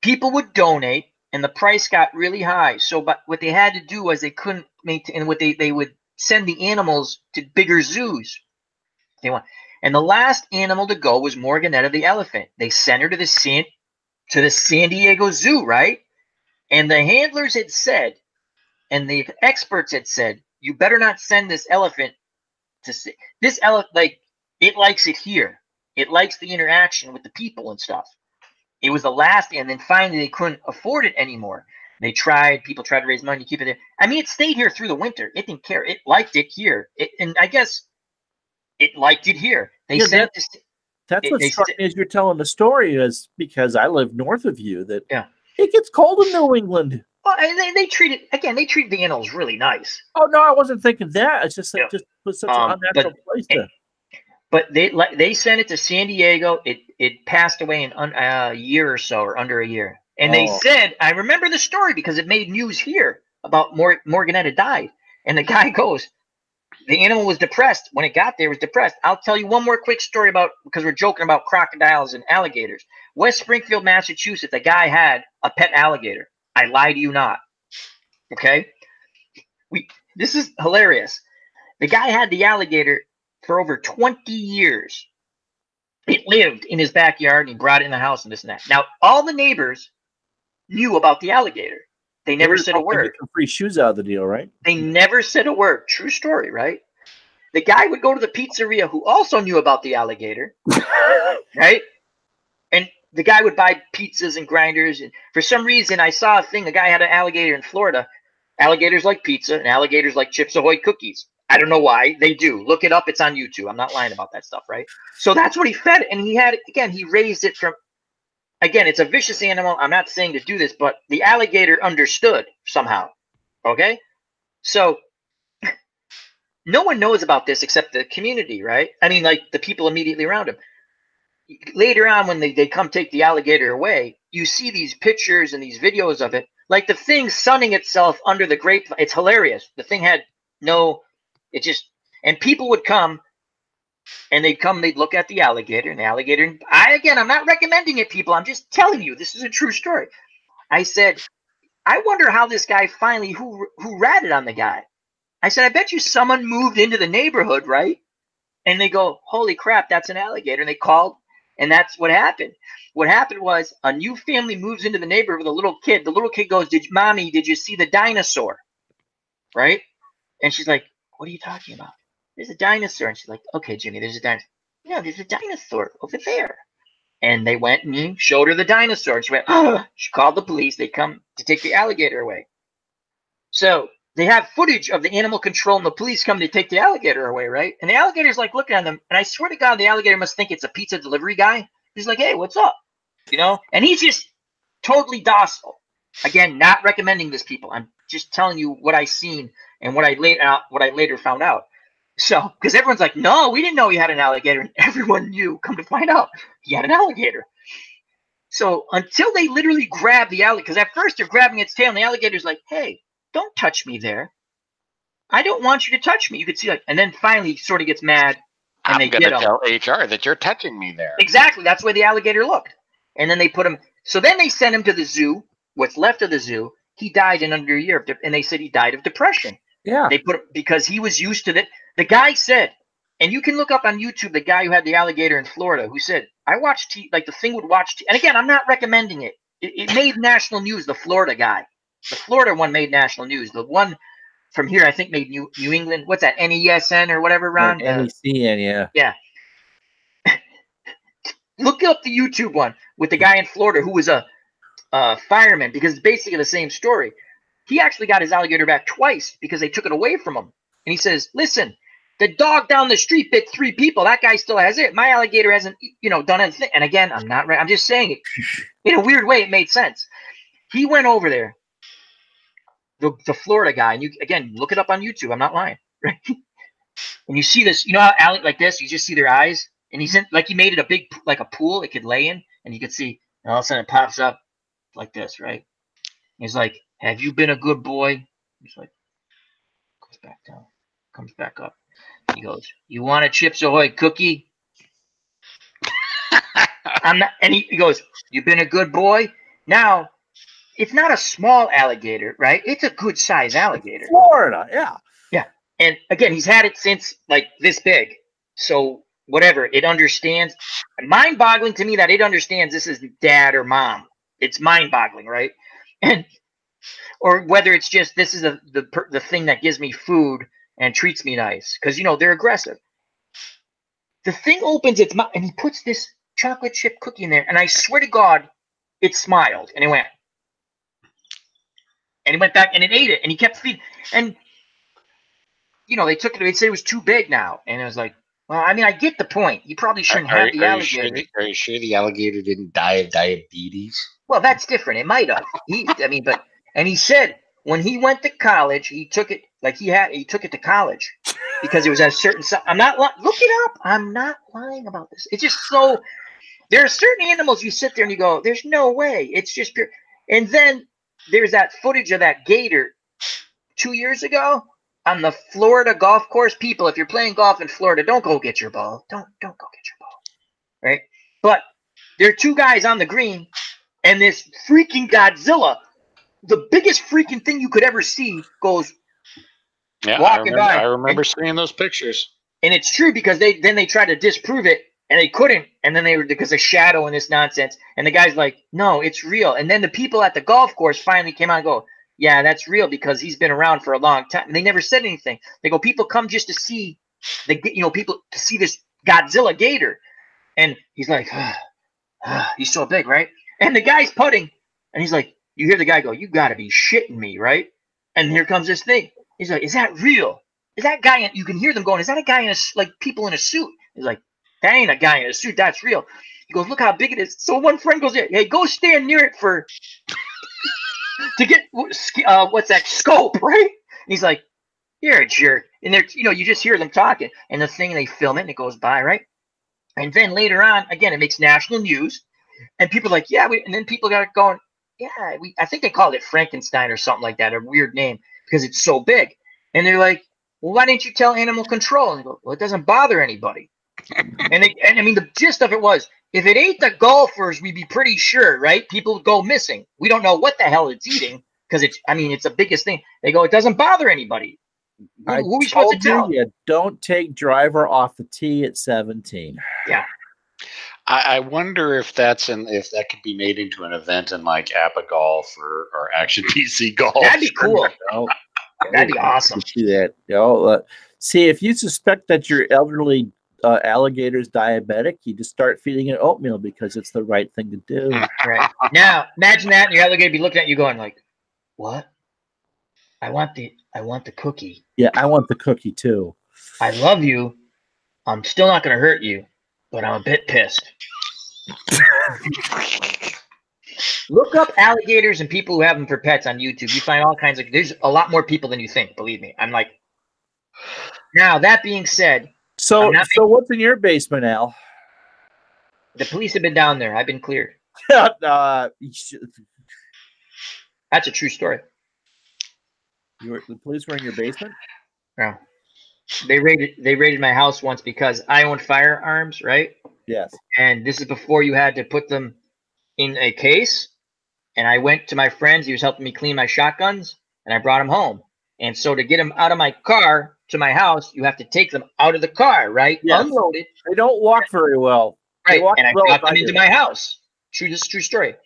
People would donate, and the price got really high. So, but what they had to do was they couldn't maintain. And what they would send the animals to bigger zoos. And the last animal to go was Morganetta the elephant. They sent her to the San Diego Zoo, right? And the handlers had said, and the experts had said, you better not send this elephant to see this elephant. Like it likes it here. It likes the interaction with the people and stuff. It was the last, and then finally they couldn't afford it anymore. People tried to raise money to keep it there. I mean, it stayed here through the winter. It didn't care. It liked it here. And I guess it liked it here. That's what struck me as you're telling the story is because I live north of you that it gets cold in New England. Well, and they treated the animals really nice. Oh no, I wasn't thinking that. It's just that just was such an unnatural place to. But they sent it to San Diego. It passed away in a year or so, or under a year. And they said, I remember the story because it made news here about Morganetta died. And the guy goes, the animal was depressed. When it got there, it was depressed. I'll tell you one more quick story because we're joking about crocodiles and alligators. West Springfield, Massachusetts, a guy had a pet alligator. I lie to you not. Okay? This is hilarious. The guy had the alligator for over 20 years. It lived in his backyard, and he brought it in the house and this and that. Now, all the neighbors knew about the alligator. They never said a word. Some free shoes out of the deal, right? They never said a word. True story, right? The guy would go to the pizzeria who also knew about the alligator, right? And the guy would buy pizzas and grinders. And for some reason, I saw a thing. The guy had an alligator in Florida. Alligators like pizza, and alligators like Chips Ahoy cookies. I don't know why. They do. Look it up. It's on YouTube. I'm not lying about that stuff, right? So that's what he fed it. And he had, again, he raised it from, again, it's a vicious animal. I'm not saying to do this, but the alligator understood somehow. Okay? So no one knows about this except the community, right? I mean, like the people immediately around him. Later on, when they come take the alligator away, you see these pictures and these videos of it. Like the thing sunning itself under the grapevine. It's hilarious. The thing had no, it just, and people would come and they'd look at the alligator and the alligator. And I'm not recommending it, people. I'm just telling you, this is a true story. I said, I wonder how this guy finally, who ratted on the guy. I said, I bet you someone moved into the neighborhood, right? And they go, holy crap, that's an alligator. And they called, and that's what happened. What happened was a new family moves into the neighborhood with a little kid. The little kid goes, Mommy, did you see the dinosaur? Right? And she's like, what are you talking about? There's a dinosaur. And she's like, okay, Jimmy, there's a dinosaur. No, there's a dinosaur over there. And they went and showed her the dinosaur. And she went, oh, she called the police. They come to take the alligator away. So they have footage of the animal control and the police come to take the alligator away, right? And the alligator's like looking at them. And I swear to God, the alligator must think it's a pizza delivery guy. He's like, hey, what's up? You know? And he's just totally docile. Again, not recommending this, people. I'm just telling you what I seen and what I later found out. So, because everyone's like, no, we didn't know he had an alligator. And everyone knew, come to find out, he had an alligator. So until they literally grab the alligator, because at first they're grabbing its tail and the alligator's like, hey, don't touch me there. I don't want you to touch me. You could see like, and then finally he sort of gets mad and I'm going to tell HR that you're touching me there. Exactly. That's where the alligator looked. And then they put him, so then they sent him to the zoo, what's left of the zoo. He died in under a year, and they said he died of depression. Yeah. They put, because he was used to that. The guy said, and you can look up on YouTube the guy who had the alligator in Florida who said, I watched, like the thing would watch, and again, I'm not recommending it. It made national news, the Florida guy. The Florida one made national news. The one from here, I think, made New England. What's that, NESN or whatever, Ron? NECN, yeah. Yeah. Look up the YouTube one with the guy in Florida who was a fireman, because it's basically the same story. He actually got his alligator back twice because they took it away from him. And he says, listen, the dog down the street bit 3 people. That guy still has it. My alligator hasn't, done anything. And again, I'm not right. I'm just saying it. In a weird way, it made sense. He went over there, the Florida guy, and you, again, look it up on YouTube. I'm not lying. Right? And you see this, how like this, you just see their eyes. And he's in, like, he made it a big, like a pool it could lay in. And you could see, and all of a sudden it pops up like this, right? He's like, have you been a good boy? He's like, goes back down, comes back up. He goes, you want a Chips Ahoy cookie? I'm not, and he goes, you've been a good boy? Now, it's not a small alligator, right? It's a good size alligator. Florida, yeah. Yeah. And again, he's had it since like this big. So whatever, it understands. Mind-boggling to me that it understands this is dad or mom. It's mind-boggling, right? And or whether it's just this is the thing that gives me food and treats me nice, because they're aggressive. The thing opens its mouth and he puts this chocolate chip cookie in there, and I swear to God, it smiled and it went, and he went back and it ate it, and he kept feeding. And they took it. They said it was too big now, and it was like, well, I mean, I get the point. You probably shouldn't have the alligator. Are you sure the alligator didn't die of diabetes? Well, that's different. It might have. And he said when he went to college, he took it he took it to college because it was at a certain. I'm not look it up. I'm not lying about this. It's just so. There are certain animals you sit there and you go, "There's no way." It's just pure. And then there's that footage of that gator 2 years ago on the Florida golf course. People, if you're playing golf in Florida, don't go get your ball. Don't go get your ball. Right? But there are 2 guys on the green, and this freaking Godzilla, the biggest freaking thing you could ever see, goes walking by. I remember seeing those pictures. And it's true because they tried to disprove it, and they couldn't. And then because of shadow and this nonsense. And the guy's like, no, it's real. And then the people at the golf course finally came out and go, yeah, that's real because he's been around for a long time. And they never said anything. They go, people come just to see people to see this Godzilla gator. And he's like, he's so big, right? And the guy's putting, and he's like, you hear the guy go, you got to be shitting me, right? And here comes this thing. He's like, is that real? is that guy? You can hear them going, is that a guy in a, like people in a suit? He's like, that ain't a guy in a suit. That's real. He goes, look how big it is. So one friend goes, hey, go stand near it to get what's that scope, right? And he's like, you're a jerk. And they're, you just hear them talking, and the thing, they film it and it goes by, right? And then later on, again, it makes national news, and people are like, yeah, and then people got going, yeah, I think they called it Frankenstein or something like that, a weird name because it's so big. And they're like, well, why didn't you tell animal control? And they go, well, it doesn't bother anybody. And I mean, the gist of it was, if it ate the golfers, we'd be pretty sure, right? People go missing. We don't know what the hell it's eating because it's the biggest thing. They go, it doesn't bother anybody. Who are we supposed to tell? You don't take driver off the tee at 17. Yeah. I wonder if that could be made into an event in like APA Golf or Action PC Golf. That'd be cool. That'd be awesome. Do that. See, if you suspect that your elderly alligator's diabetic, you just start feeding it oatmeal because it's the right thing to do. Right. Now, imagine that, and your alligator be looking at you going like, what? I want the cookie. Yeah, I want the cookie too. I love you. I'm still not going to hurt you, but I'm a bit pissed. Look up alligators and people who have them for pets on YouTube. You find all kinds of. There's a lot more people than you think. Believe me. I'm like. Now that being said, so what's in your basement, Al? The police have been down there. I've been cleared. That's a true story. The police were in your basement? Yeah. They raided my house once because I owned firearms, right? Yes. And this is before you had to put them in a case. And I went to my friends. He was helping me clean my shotguns, and I brought them home. And so to get them out of my car to my house, you have to take them out of the car, right? Yes. Unload it. They don't walk very well. Right. And I brought them into my house. This is a true story.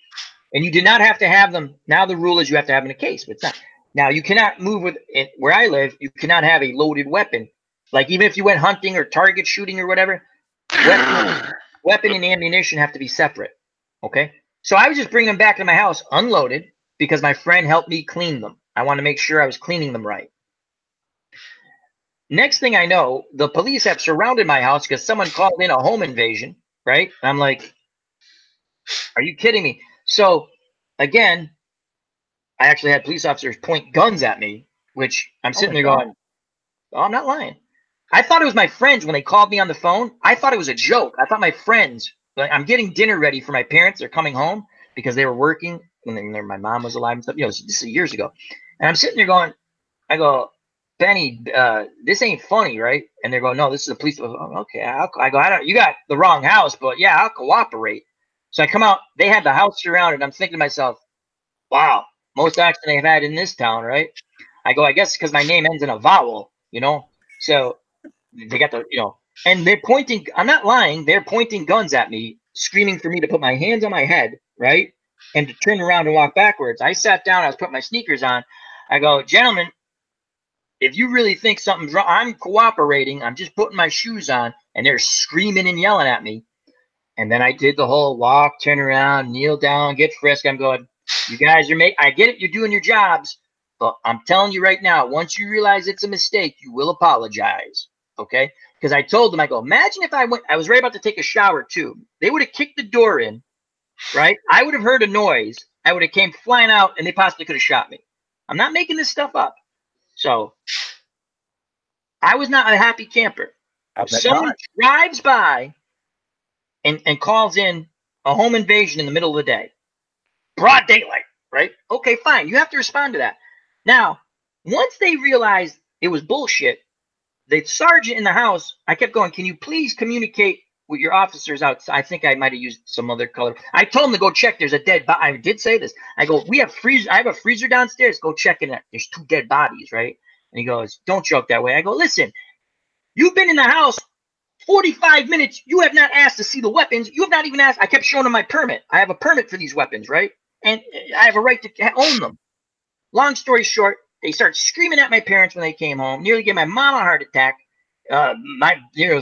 And you did not have to have them. Now the rule is you have to have them in a case, but it's not. Now you cannot move with it. Where I live, you cannot have a loaded weapon. Like even if you went hunting or target shooting or whatever, weapon and ammunition have to be separate. Okay. So I was just bringing them back to my house unloaded because my friend helped me clean them. I want to make sure I was cleaning them right. Next thing I know, the police have surrounded my house because someone called in a home invasion, right? And I'm like, are you kidding me? So again, I actually had police officers point guns at me, which I'm sitting there going, oh, I'm not lying. I thought it was my friends when they called me on the phone. I thought it was a joke. I thought my friends, like, I'm getting dinner ready for my parents. They're coming home because they were working when my mom was alive and stuff. This is years ago. And I'm sitting there going, I go, Benny, this ain't funny, right? And they're going, no, this is a police. Oh, okay. I go, you got the wrong house, but yeah, I'll cooperate. So I come out, they had the house surrounded. I'm thinking to myself, wow, most action they've had in this town, right? I go, I guess because my name ends in a vowel, So they got and they're pointing, I'm not lying, they're pointing guns at me, screaming for me to put my hands on my head, right? And to turn around and walk backwards. I sat down, I was putting my sneakers on. I go, gentlemen, if you really think something's wrong, I'm cooperating. I'm just putting my shoes on, and they're screaming and yelling at me. And then I did the whole walk, turn around, kneel down, get frisked. I'm going, you guys are I get it, you're doing your jobs, but I'm telling you right now, once you realize it's a mistake, you will apologize, okay? Because I told them, I go, imagine if I was right about to take a shower too. They would have kicked the door in, right? I would have heard a noise. I would have came flying out, and they possibly could have shot me. I'm not making this stuff up. So I was not a happy camper. Someone drives by and calls in a home invasion in the middle of the day. Broad daylight, right? Okay, fine. You have to respond to that. Now, once they realized it was bullshit, the sergeant in the house, I kept going, can you please communicate with your officers outside? I think I might have used some other color. I told him to go check. There's a dead body. I did say this. I go, I have a freezer downstairs. Go check in it. There's 2 dead bodies, right? And he goes, don't joke that way. I go, listen, you've been in the house 45 minutes. You have not asked to see the weapons. You have not even asked. I kept showing him my permit. I have a permit for these weapons, right? And I have a right to own them. Long story short, they start screaming at my parents when they came home, nearly gave my mom a heart attack.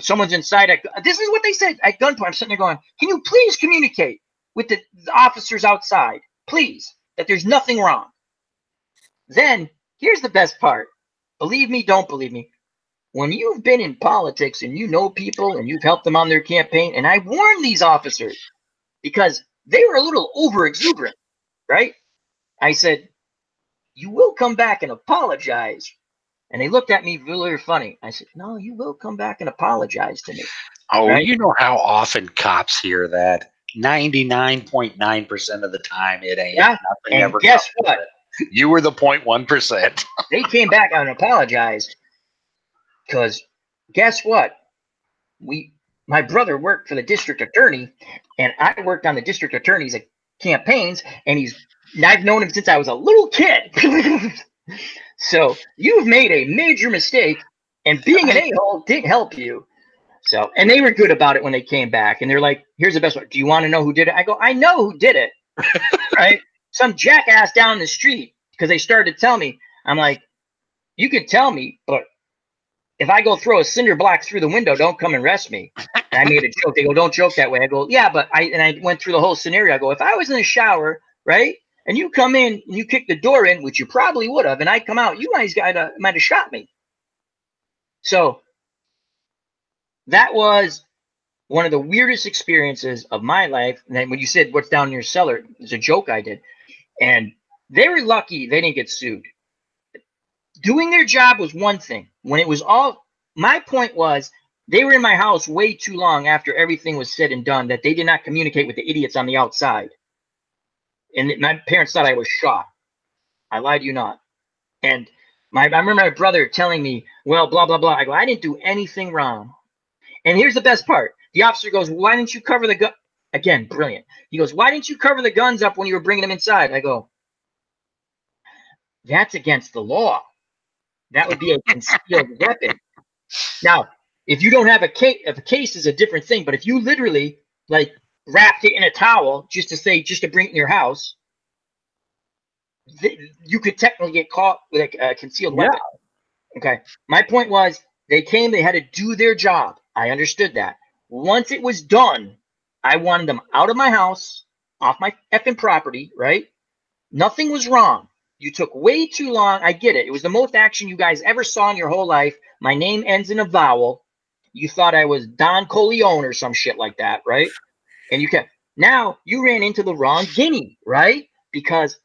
Someone's inside. This is what they said at gunpoint. I'm sitting there going, can you please communicate with the officers outside, please, that there's nothing wrong? Then here's the best part. Believe me, don't believe me. when you've been in politics and you know people and you've helped them on their campaign, and I warned these officers because they were a little over exuberant, right? I said, you will come back and apologize. And they looked at me really funny. I said, no, you will come back and apologize to me. Oh, right? you know how often cops hear that? 99.9% of the time, it ain't. Yeah. Nothing And ever guess comes what? of it. You were the 0.1%. They came back and apologized because guess what? My brother worked for the district attorney, and I worked on the district attorney's campaigns, and I've known him since I was a little kid. So you've made a major mistake, and being an a-hole didn't help you. So, and they were good about it when they came back, and they're like, here's the best one. Do you want to know who did it? I go, I know who did it. Right? Some jackass down the street, because they started to tell me. I'm like, you could tell me, but if I go throw a cinder block through the window, don't come and arrest me. And I made a joke. They go, don't joke that way. I go, yeah, but I went through the whole scenario. I go, if I was in the shower, right, and you come in and you kick the door in, which you probably would have, and I come out, you guys might have shot me. So that was one of the weirdest experiences of my life. And then when you said what's down in your cellar, it's a joke I did. And they were lucky they didn't get sued. Doing their job was one thing. When it was all, my point was they were in my house way too long after everything was said and done that they did not communicate with the idiots on the outside. And my parents thought I was shot. I lied to you not. And I remember my brother telling me, well, blah, blah, blah. I go, I didn't do anything wrong. And here's the best part. The officer goes, why didn't you cover the gun? Again, brilliant. He goes, why didn't you cover the guns up when you were bringing them inside? I go, that's against the law. That would be a concealed weapon. Now, if you don't have a case, if a case is a different thing, but if you literally like wrapped it in a towel just to bring it in your house, you could technically get caught with a concealed weapon. Okay. My point was they came, they had to do their job. I understood that. Once it was done, I wanted them out of my house, off my effing property, right? Nothing was wrong. You took way too long. I get it. It was the most action you guys ever saw in your whole life. My name ends in a vowel. You thought I was Don Corleone or some shit like that, right? And now you ran into the wrong guinea, right? Because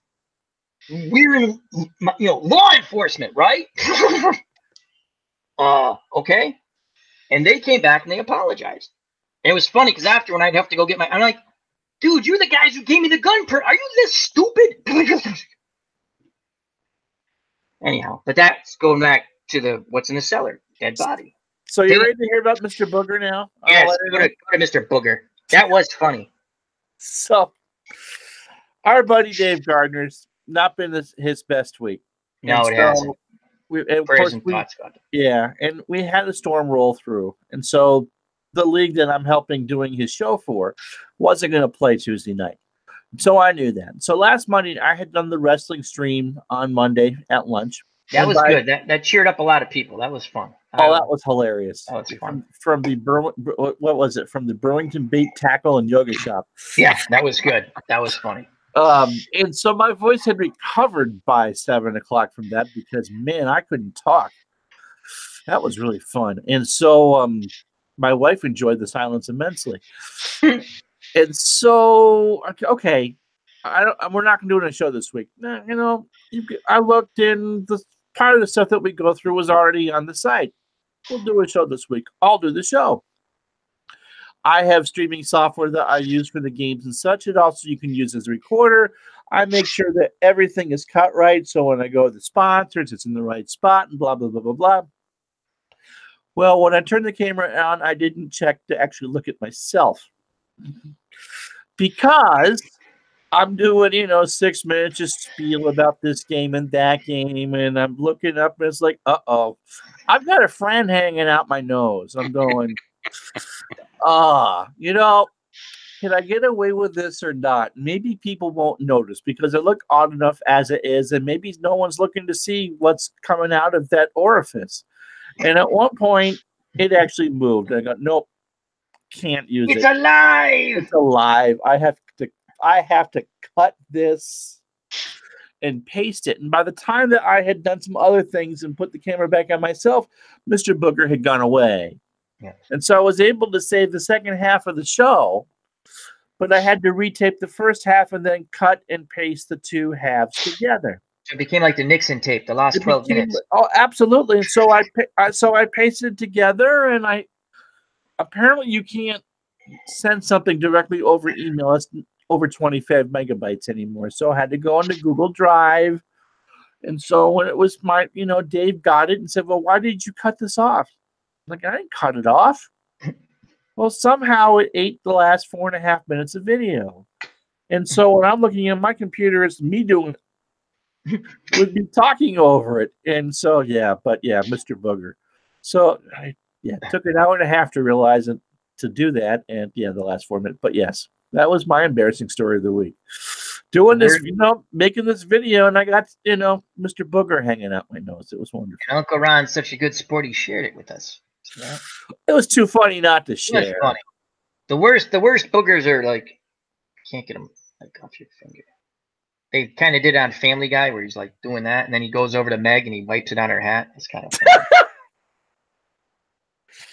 we're in, law enforcement, right? Okay. And they came back and they apologized. And it was funny because after when I'd have to go get I'm like, dude, you're the guys who gave me the gun. Are you this stupid? Anyhow, but that's going back to what's in the cellar, dead body. So you're ready to hear about Mr. Booger now? Yes, go to Mr. Booger. That was funny. So our buddy Dave Gardner's not been his best week. No, it hasn't. Yeah, and we had a storm roll through. And so the league that I'm helping doing his show for wasn't going to play Tuesday night. So I knew that. So last Monday, I had done the wrestling stream on Monday at lunch. That was good. That cheered up a lot of people. That was fun. Oh, that was hilarious. That was fun. From the what was it? From the Burlington Bait Tackle and Yoga Shop. Yeah, that was good. That was funny. And so my voice had recovered by 7 o'clock from that because, man, I couldn't talk. That was really fun. And so my wife enjoyed the silence immensely. And so, okay, we're not going to do it on a show this week. I looked in the part of the stuff that we go through was already on the site. We'll do a show this week. I'll do the show. I have streaming software that I use for the games and such. It also you can use as a recorder. I make sure that everything is cut right. So when I go to the sponsors, it's in the right spot and blah, blah, blah, blah, blah. Well, when I turned the camera on, I didn't check to actually look at myself. Because I'm doing, 6 minutes just spiel about this game and that game, and I'm looking up and it's like, uh-oh. I've got a friend hanging out my nose. I'm going, can I get away with this or not? Maybe people won't notice because it looked odd enough as it is, and maybe no one's looking to see what's coming out of that orifice. And at one point, it actually moved. I go, nope, can't use it. It's alive. It's alive. I have to cut this. and paste it. And by the time that I had done some other things and put the camera back on myself, Mr. Booger had gone away. Yeah. And so I was able to save the second half of the show, but I had to retape the first half and then cut and paste the two halves together. It became like the Nixon tape, the last 12 minutes. Oh, absolutely. And so I pasted it together, and apparently you can't send something directly over email. It's over 25 megabytes anymore. So I had to go into Google Drive. And so when it was Dave got it and said, well, why did you cut this off? I'm like, I didn't cut it off. Well, somehow it ate the last 4.5 minutes of video. And so when I'm looking at my computer, it's me doing with me talking over it. And so, Mr. Booger. So I took an hour and a half to realize it, to do that. And the last 4 minutes. But yes, that was my embarrassing story of the week. Doing this, making this video, and I got, Mr. Booger hanging out my nose. It was wonderful. And Uncle Ron's such a good sport, he shared it with us. Yeah. It was too funny not to share. It was funny. The worst boogers are like, can't get them like off your finger. They kind of did it on Family Guy where he's like doing that, and then he goes over to Meg and he wipes it on her hat. It's kind of funny.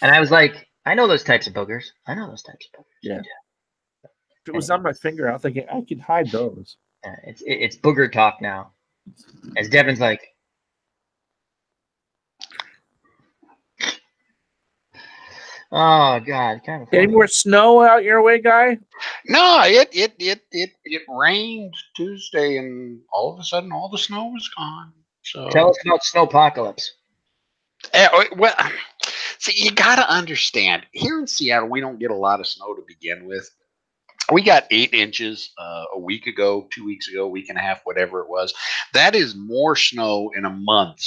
And I was like, I know those types of boogers. Yeah. If it was on my finger, I'm thinking I could hide those. It's booger talk now. As Devin's like, oh God, kind of funny. Any more snow out your way, guy? No, it rained Tuesday, and all of a sudden, all the snow was gone. So tell us about snowpocalypse. Well, see, you got to understand. Here in Seattle, we don't get a lot of snow to begin with. We got 8 inches a week ago, 2 weeks ago, a week and a half, whatever it was. That is more snow in a month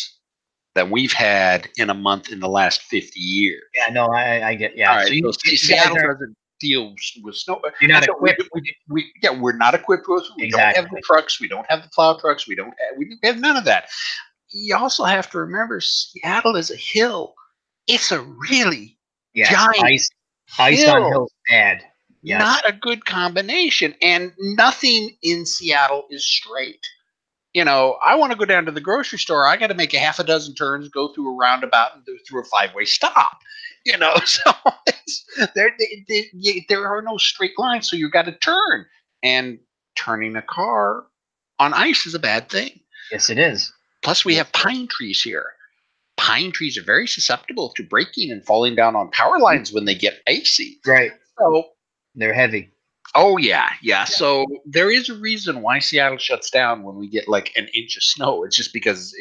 than we've had in a month in the last 50 years. Yeah, no, I get. Yeah, all right, so Seattle doesn't deal with snow. You're not equipped. We're not equipped with. We don't have the trucks. We don't have the plow trucks. We have none of that. You also have to remember, Seattle is a hill. It's a really giant ice on hills bad. Yes. Not a good combination, and nothing in Seattle is straight. I want to go down to the grocery store. I got to make a half a dozen turns, go through a roundabout, and through a 5-way stop. So there are no straight lines, so you got to turn. And turning a car on ice is a bad thing. Yes, it is. Plus, we have pine trees here. Pine trees are very susceptible to breaking and falling down on power lines when they get icy. Right. So they're heavy. Oh, yeah. So there is a reason why Seattle shuts down when we get like an inch of snow. It's just because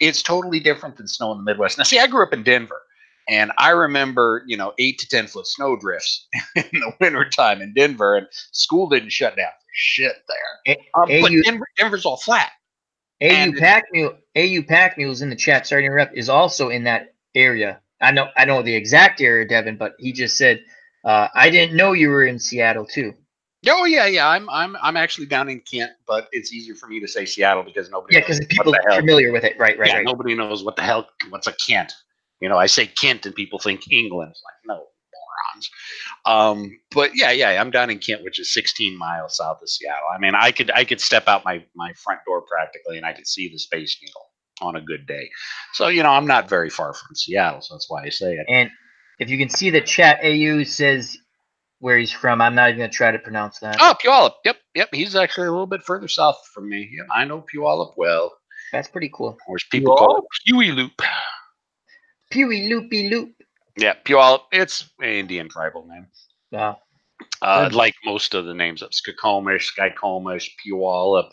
it's totally different than snow in the Midwest. Now, see, I grew up in Denver, and I remember, 8 to 10 foot snow drifts in the wintertime in Denver, and school didn't shut down for shit there. But Denver's all flat. AU Pack Mules in the chat, sorry to interrupt, is also in that area. I know the exact area, Devin, but he just said, I didn't know you were in Seattle too. Oh yeah. I'm actually down in Kent, but it's easier for me to say Seattle because nobody. Yeah, because people are familiar with it. Right. Nobody knows what the hell. What's a Kent? I say Kent and people think England. It's like, no, morons. But yeah. I'm down in Kent, which is 16 miles south of Seattle. I mean, I could step out my front door practically, and I could see the Space Needle on a good day. So I'm not very far from Seattle, so that's why I say it. And if you can see the chat, AU says where he's from. I'm not even going to try to pronounce that. Oh, Puyallup. Yep. He's actually a little bit further south from me. Yep, I know Puyallup well. That's pretty cool. Or as people call it, Puyallup. Puyallup. Yeah, Puyallup. It's an Indian tribal name. Wow. Like most of the names up, Skokomish, Skykomish, Puyallup,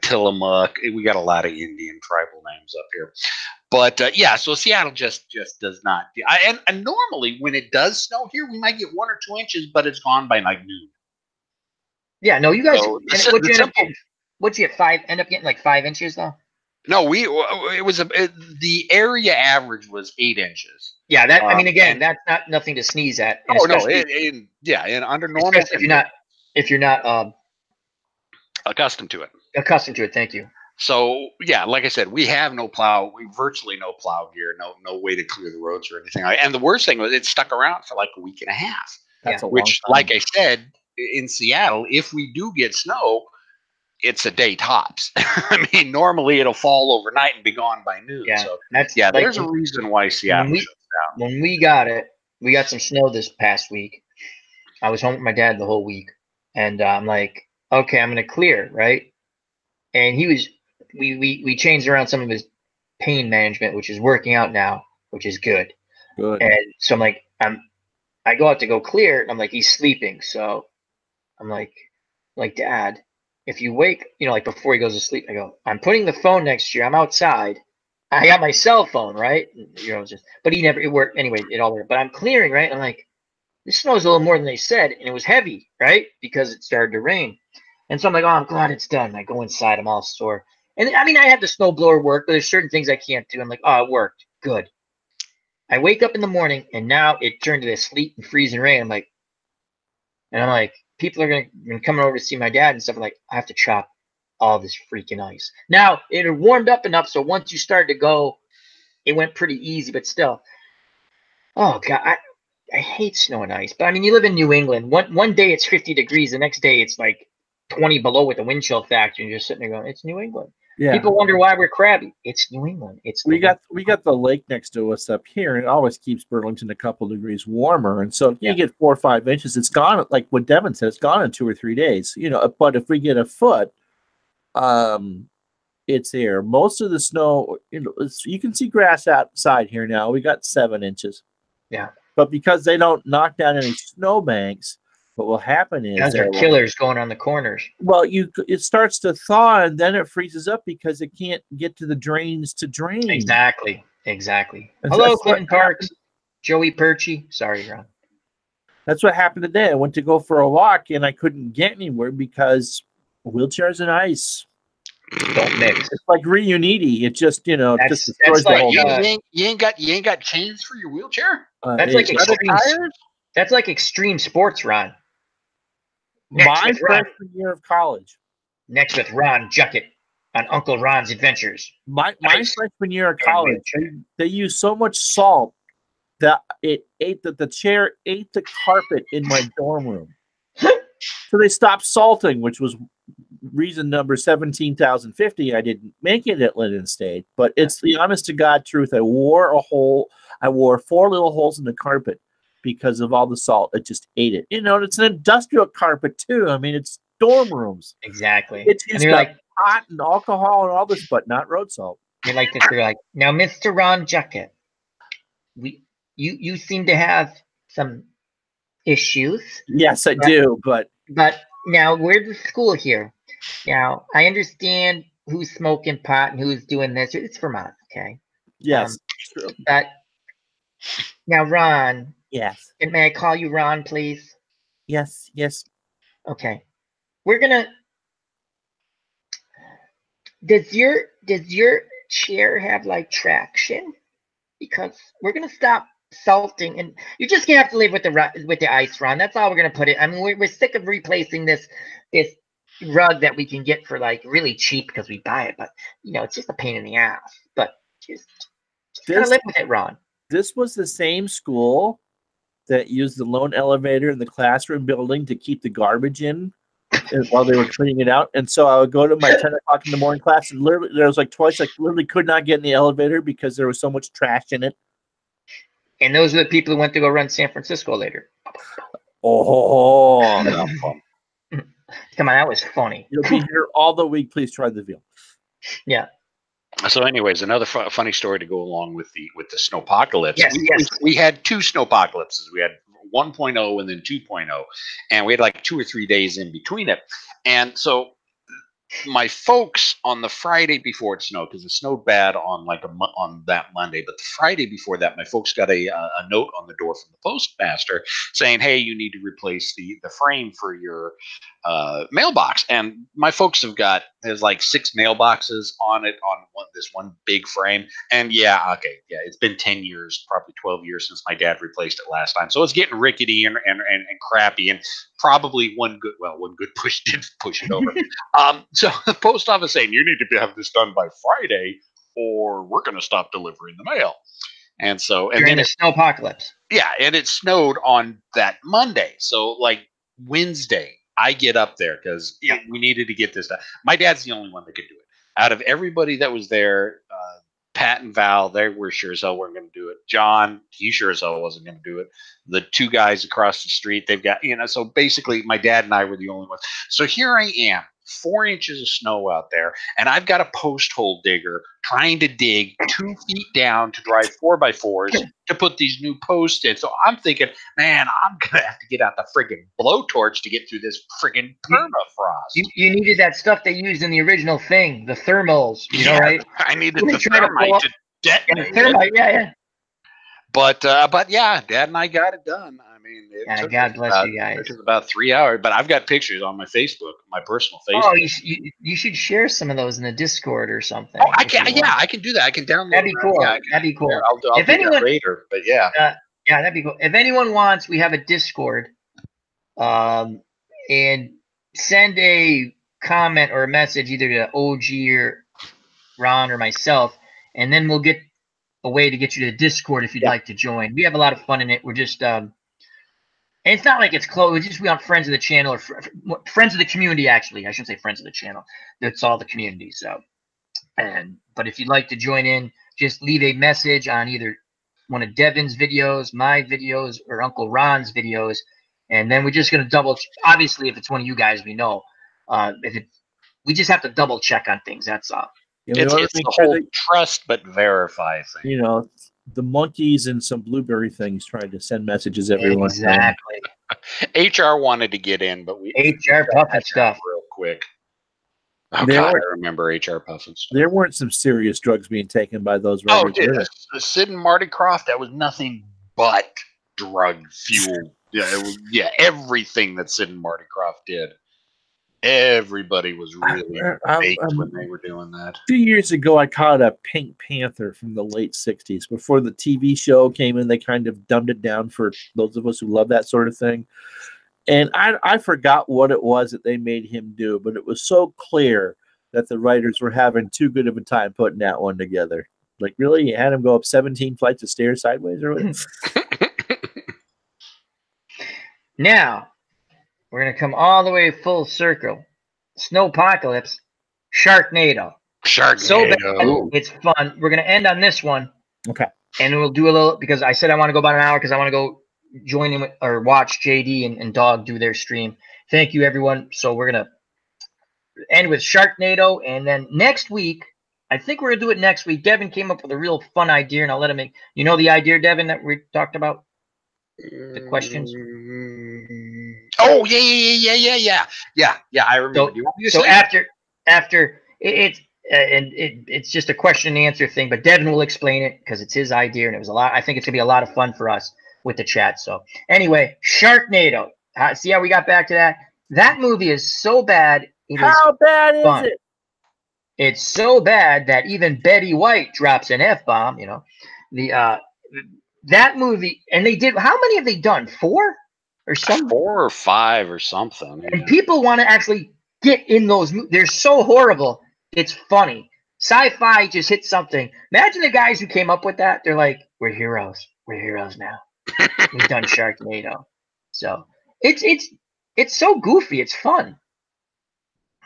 Tillamook. We got a lot of Indian tribal names up here. But so Seattle just does not. And normally when it does snow here, we might get 1 or 2 inches, but it's gone by like noon. Yeah, no, you guys. What'd you get? End up getting like 5 inches though. No, the area average was 8 inches. Yeah, that I mean, again, that's nothing to sneeze at. And and under normal, if you're not accustomed to it. Accustomed to it, thank you. So like I said, we have no plow. We virtually no plow gear, no way to clear the roads or anything. And the worst thing was it stuck around for like a week and a half. That's a long which, time. like I said, in Seattle, if we do get snow, it's a day tops. I mean, normally it'll fall overnight and be gone by noon. Yeah, So that's yeah, like there's a reason why Seattle shuts down. when we got it. We got some snow this past week. I was home with my dad the whole week, and I'm like, okay, I'm gonna clear, right? And we changed around some of his pain management, which is working out now, which is good. Good. And so I'm like, I go out to go clear, and I'm like, he's sleeping, so I'm like, Dad, if you wake, like before he goes to sleep, I go, I'm putting the phone next to you. I'm outside. I got my cell phone, right? But it worked anyway. It all worked. But I'm clearing, right? I'm like, this snow's a little more than they said, and it was heavy, right? Because it started to rain. And so I'm like, oh, I'm glad it's done. I go inside, I'm all sore. And I mean, I have the snowblower work, but there's certain things I can't do. I'm like, oh, it worked. Good. I wake up in the morning, and now it turned to this sleet and freezing rain. I'm like, people are gonna come over to see my dad and stuff. I'm like, I have to chop all this freaking ice. Now it had warmed up enough, so once you started to go, it went pretty easy. But still, oh god, I hate snow and ice. But I mean, you live in New England. One day it's 50 degrees, the next day it's like 20 below with the wind chill factor, and you're just sitting there going, "It's New England." Yeah. People wonder why we're crabby. It's New England. We got the lake next to us up here, and it always keeps Burlington a couple degrees warmer. And so if you get 4 or 5 inches, it's gone. Like what Devin said, it's gone in 2 or 3 days. But if we get a foot, it's there. Most of the snow, you can see grass outside here now. We got 7 inches. Yeah. But because they don't knock down any snowbanks, what will happen is those are killers going on the corners. Well, it starts to thaw and then it freezes up because it can't get to the drains to drain. Exactly. Hello, Clinton Parks, Joey Perchy. Sorry, Ron. That's what happened today. I went to go for a walk and I couldn't get anywhere because wheelchairs and ice don't mix. It's like Reuniti. It just just destroys the whole. You ain't got chains for your wheelchair. That's like extreme. That's like extreme sports, Ron. My freshman year of college. Next with Ron Juckett on Uncle Ron's Adventures. My freshman year of college, they used so much salt that the chair ate the carpet in my dorm room. So they stopped salting, which was reason number 17,050. I didn't make it at Linden State, but it's the honest to God truth. I wore 4 little holes in the carpet because of all the salt. It just ate it. It's an industrial carpet too. I mean, it's dorm rooms. Exactly. It's like pot and alcohol and all this, but not road salt. They're like, now, Mr. Ron Juckett, you seem to have some issues. Yes, I do, but now we're the school here. Now I understand who's smoking pot and who's doing this. It's Vermont, okay? Yes, true. But now, Ron. Yes. And may I call you Ron, please? Yes. Okay. We're gonna. Does your chair have like traction? Because we're gonna stop salting, and you're just gonna have to live with the ice, Ron. That's all we're gonna put it. I mean, we're sick of replacing this rug that we can get for like really cheap because we buy it, but it's just a pain in the ass. But just gotta live with it, Ron. This was the same school that used the lone elevator in the classroom building to keep the garbage in while they were cleaning it out. And so I would go to my 10 o'clock in the morning class, and literally there was like twice I literally could not get in the elevator because there was so much trash in it. And those are the people who went to go run San Francisco later. Oh, come on, that was funny. You'll be here all the week. Please try the veal. Yeah. So, anyways, another funny story to go along with the snowpocalypse. Yes. We had 2 snowpocalypses. We had 1.0 and then 2.0, and we had like 2 or 3 days in between it. And so my folks on the Friday before it snowed, because it snowed bad on on that Monday, but the Friday before that, my folks got a note on the door from the postmaster saying, "Hey, you need to replace the frame for your mailbox." And my folks there's like 6 mailboxes on it on this one big frame. And it's been 10 years, probably 12 years since my dad replaced it last time, so it's getting rickety and crappy, and probably one good push did push it over. So the post office saying, "You need to have this done by Friday, or we're going to stop delivering the mail." And so, and during then the snowpocalypse. Yeah, and it snowed on that Monday. So like Wednesday, I get up there because we needed to get this done. My dad's the only one that could do it. Out of everybody that was there, Pat and Val, they were sure as hell weren't going to do it. John, he sure as hell wasn't going to do it. The two guys across the street, they've got, so basically my dad and I were the only ones. So here I am, 4 inches of snow out there, and I've got a post hole digger trying to dig 2 feet down to drive 4x4s to put these new posts in. So I'm thinking, man, I'm going to have to get out the friggin' blowtorch to get through this friggin' permafrost. You needed that stuff they used in the original thing, the thermals, right? I needed the thermite to detonate. Thermite, yeah. But yeah, Dad and I got it done. I mean, God bless you guys. It took about 3 hours, but I've got pictures on my Facebook, my personal Facebook. Oh, you should share some of those in the Discord or something. Oh, I can. Yeah, I can do that. I can download. That'd be cool. Yeah, that'd be cool. I'll if do anyone that later, but yeah, that'd be cool. If anyone wants, we have a Discord, and send a comment or a message either to OG or Ron or myself, and then we'll get a way to get you to the Discord if you'd like to join. We have a lot of fun in it. We're just and it's not like it's closed. It's just we want friends of the channel or friends of the community. Actually, I shouldn't say friends of the channel. That's all the community. So, but if you'd like to join in, just leave a message on either one of Devin's videos, my videos, or Uncle Ron's videos, and then we're just going to double. Obviously, if it's one of you guys, we know. We just have to double check on things. That's all. It's the whole trust but verify thing. The monkeys and some blueberry things trying to send messages everyone. Exactly. HR wanted to get in, but we HR puffin stuff real quick. Oh, God, I remember HR puffin stuff. There weren't some serious drugs being taken by those writers. Oh, Sid and Marty Krofft, that was nothing but drug fuel. Yeah, everything that Sid and Marty Krofft did. Everybody was really baked when they were doing that. 2 years ago, I caught a Pink Panther from the late 60s. Before the TV show came in, they kind of dumbed it down for those of us who love that sort of thing. And I forgot what it was that they made him do, but it was so clear that the writers were having too good of a time putting that one together. Like, really? You had him go up 17 flights of stairs sideways or what? Now, we're going to come all the way full circle. Snowpocalypse, Sharknado. So bad, it's fun. We're going to end on this one. Okay. And we'll do a little, because I said I want to go about an hour because I want to go join in with, or watch JD and Dog do their stream. Thank you, everyone. So we're going to end with Sharknado. And then next week, I think we're going to do it next week. Devin came up with a real fun idea, and I'll let him make. You know the idea, Devin, that we talked about? The questions? Oh, yeah. I remember. So after it's just a question and answer thing, but Devin will explain it because it's his idea, and it was a lot. I think it's gonna be a lot of fun for us with the chat. So anyway, Sharknado. See how we got back to that? That movie is so bad. How bad is it? It's so bad that even Betty White drops an F-bomb. That movie, and they did. How many have they done? 4 or something? 4 or 5 or something. Yeah. And people want to actually get in those movies. They're so horrible. It's funny. Sci-fi just hit something. Imagine the guys who came up with that. They're like, "We're heroes. We're heroes now. We've done Sharknado." So it's so goofy. It's fun.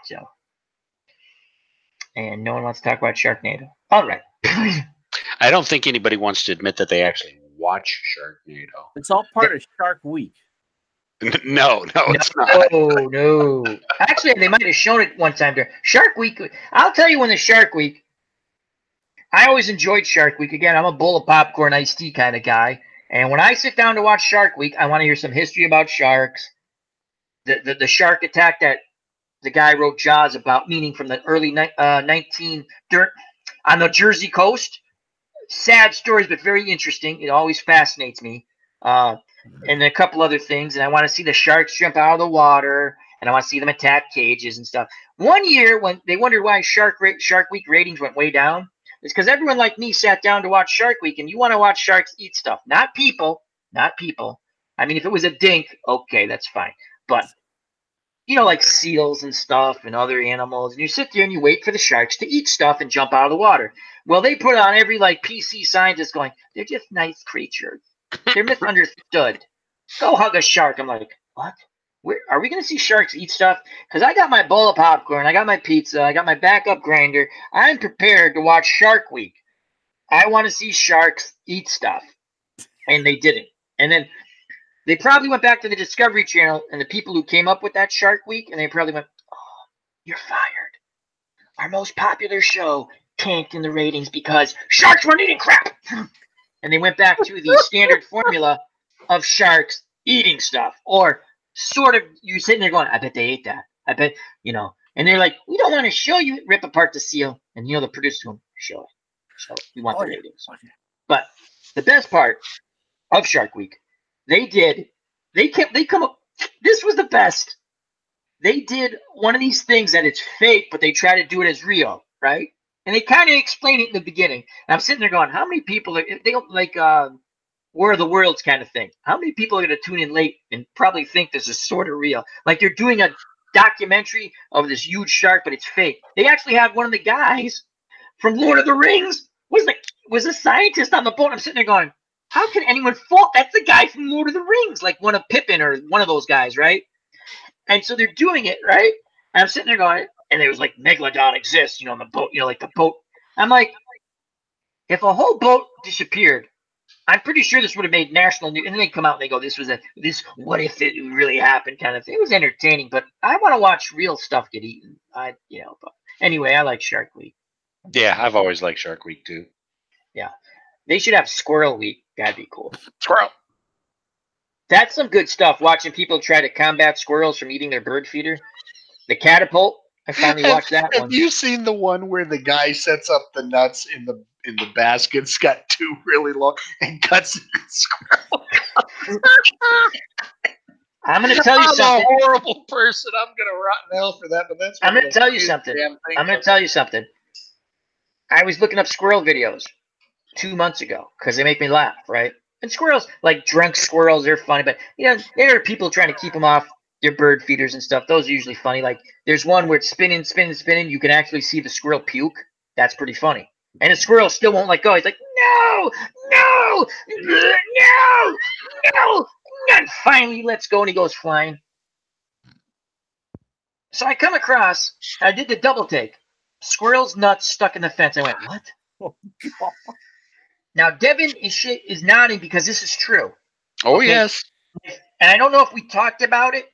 So, and no one wants to talk about Sharknado. All right. I don't think anybody wants to admit that they actually watch Sharknado. It's all part of Shark Week. No, it's not. No. Actually, they might have shown it one time there. Shark Week. I'll tell you when the Shark Week. I always enjoyed Shark Week. Again, I'm a bowl of popcorn, iced tea kind of guy. And when I sit down to watch Shark Week, I want to hear some history about sharks. The shark attack that the guy wrote Jaws about, meaning from the early on the Jersey coast. Sad stories, but very interesting. It always fascinates me. And a couple other things. And I want to see the sharks jump out of the water, and I want to see them attack cages and stuff. One year, when they wondered why Shark Week ratings went way down, it's because everyone like me sat down to watch Shark Week, and you want to watch sharks eat stuff, not people. I mean, if it was a dink, okay, that's fine. But like seals and stuff and other animals, and you sit there and you wait for the sharks to eat stuff and jump out of the water. Well, they put on every PC scientist going, they're just nice creatures. They're misunderstood. Go hug a shark. I'm like, what? Are we going to see sharks eat stuff? Because I got my bowl of popcorn, I got my pizza, I got my backup grinder. I'm prepared to watch Shark Week. I want to see sharks eat stuff. And they didn't. And then they probably went back to the Discovery Channel and the people who came up with that Shark Week, and they probably went, "Oh, you're fired. Our most popular show tanked in the ratings because sharks weren't eating crap." And they went back to the standard formula of sharks eating stuff. Or sort of, you're sitting there going, I bet they ate that. I bet, And they're like, we don't want to show you. Rip apart the seal. And, the producer going, show it. So we want the ratings. But the best part of Shark Week, they come up, this was the best. They did one of these things that it's fake, but they try to do it as real, right? And they kind of explain it in the beginning. And I'm sitting there going, how many people they don't like War of the Worlds kind of thing? How many people are going to tune in late and probably think this is sort of real? Like they're doing a documentary of this huge shark, but it's fake. They actually had one of the guys from Lord of the Rings was a scientist on the boat. I'm sitting there going, how can anyone fault? That's the guy from Lord of the Rings, like one of Pippin or one of those guys, right? And so they're doing it, right? And I'm sitting there going, and it was like Megalodon exists, on the boat, like the boat. I'm like, if a whole boat disappeared, I'm pretty sure this would have made national news. And then they come out and they go, what if it really happened kind of thing. It was entertaining, but I want to watch real stuff get eaten. But anyway, I like Shark Week. Yeah, I've always liked Shark Week too. Yeah. They should have Squirrel Week. That'd be cool. Squirrel. That's some good stuff, watching people try to combat squirrels from eating their bird feeder. The catapult, I finally watched that one. Have you seen the one where the guy sets up the nuts in the basket's got two really long and cuts the squirrel? I'm going to tell you something. I'm a horrible person. I'm going to rot in hell for that. But that's. I'm going to tell you something. I was looking up squirrel videos 2 months ago because they make me laugh, right? And squirrels, like drunk squirrels, they're funny. But there are people trying to keep them off your bird feeders and stuff. Those are usually funny. Like there's one where it's spinning. You can actually see the squirrel puke. That's pretty funny. And the squirrel still won't let go. He's like, no. And finally he lets go and he goes flying. So I come across, I did the double take. Squirrel's nuts stuck in the fence. I went, what? Oh, God. Now Devin is nodding because this is true. Oh, okay? yes. And I don't know if we talked about it.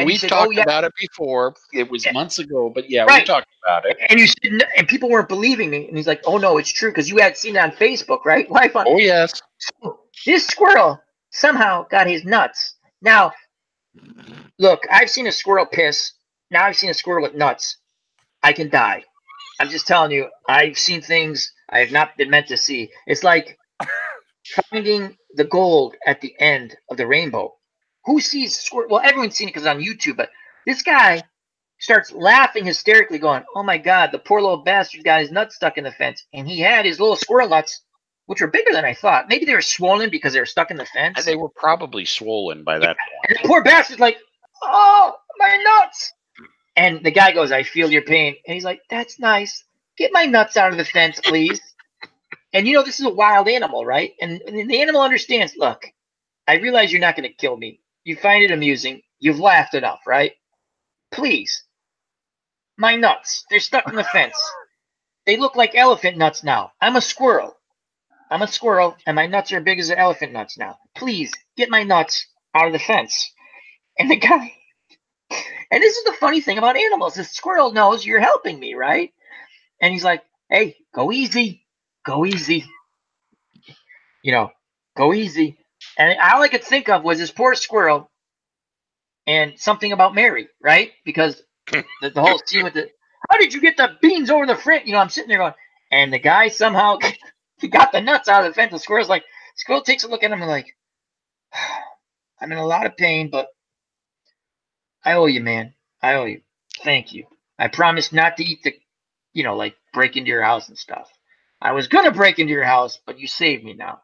We've talked about it before. It was months ago, but yeah, right. We talked about it. And you said, and people weren't believing me. And he's like, "Oh no, it's true," because you had seen it on Facebook, right? Oh yes. So this squirrel somehow got his nuts. Now, look, I've seen a squirrel piss. Now I've seen a squirrel with nuts. I can die. I'm just telling you. I've seen things I have not been meant to see. It's like finding the gold at the end of the rainbow. Who sees squirrel? Well, everyone's seen it because it's on YouTube, but this guy starts laughing hysterically, going, "Oh my God, the poor little bastard got his nuts stuck in the fence." And he had his little squirrel nuts, which were bigger than I thought. Maybe they were swollen because they were stuck in the fence. And they were probably swollen by that point. And the poor bastard's like, "Oh, my nuts." And the guy goes, "I feel your pain." And he's like, "That's nice. Get my nuts out of the fence, please." And this is a wild animal, right? And the animal understands, look, I realize you're not going to kill me. You find it amusing. You've laughed enough, right? Please. My nuts. They're stuck in the fence. They look like elephant nuts now. I'm a squirrel. And my nuts are big as the elephant nuts now. Please, get my nuts out of the fence. And the guy... And this is the funny thing about animals. The squirrel knows you're helping me, right? And he's like, "Hey, go easy. Go easy. Go easy." And all I could think of was this poor squirrel and something about Mary, right? Because the whole scene with how did you get the beans over the front? I'm sitting there going, and the guy somehow got the nuts out of the fence. The squirrel takes a look at him and like, I'm in a lot of pain, but I owe you, man. I owe you. Thank you. I promised not to eat like break into your house and stuff. I was going to break into your house, but you saved me now.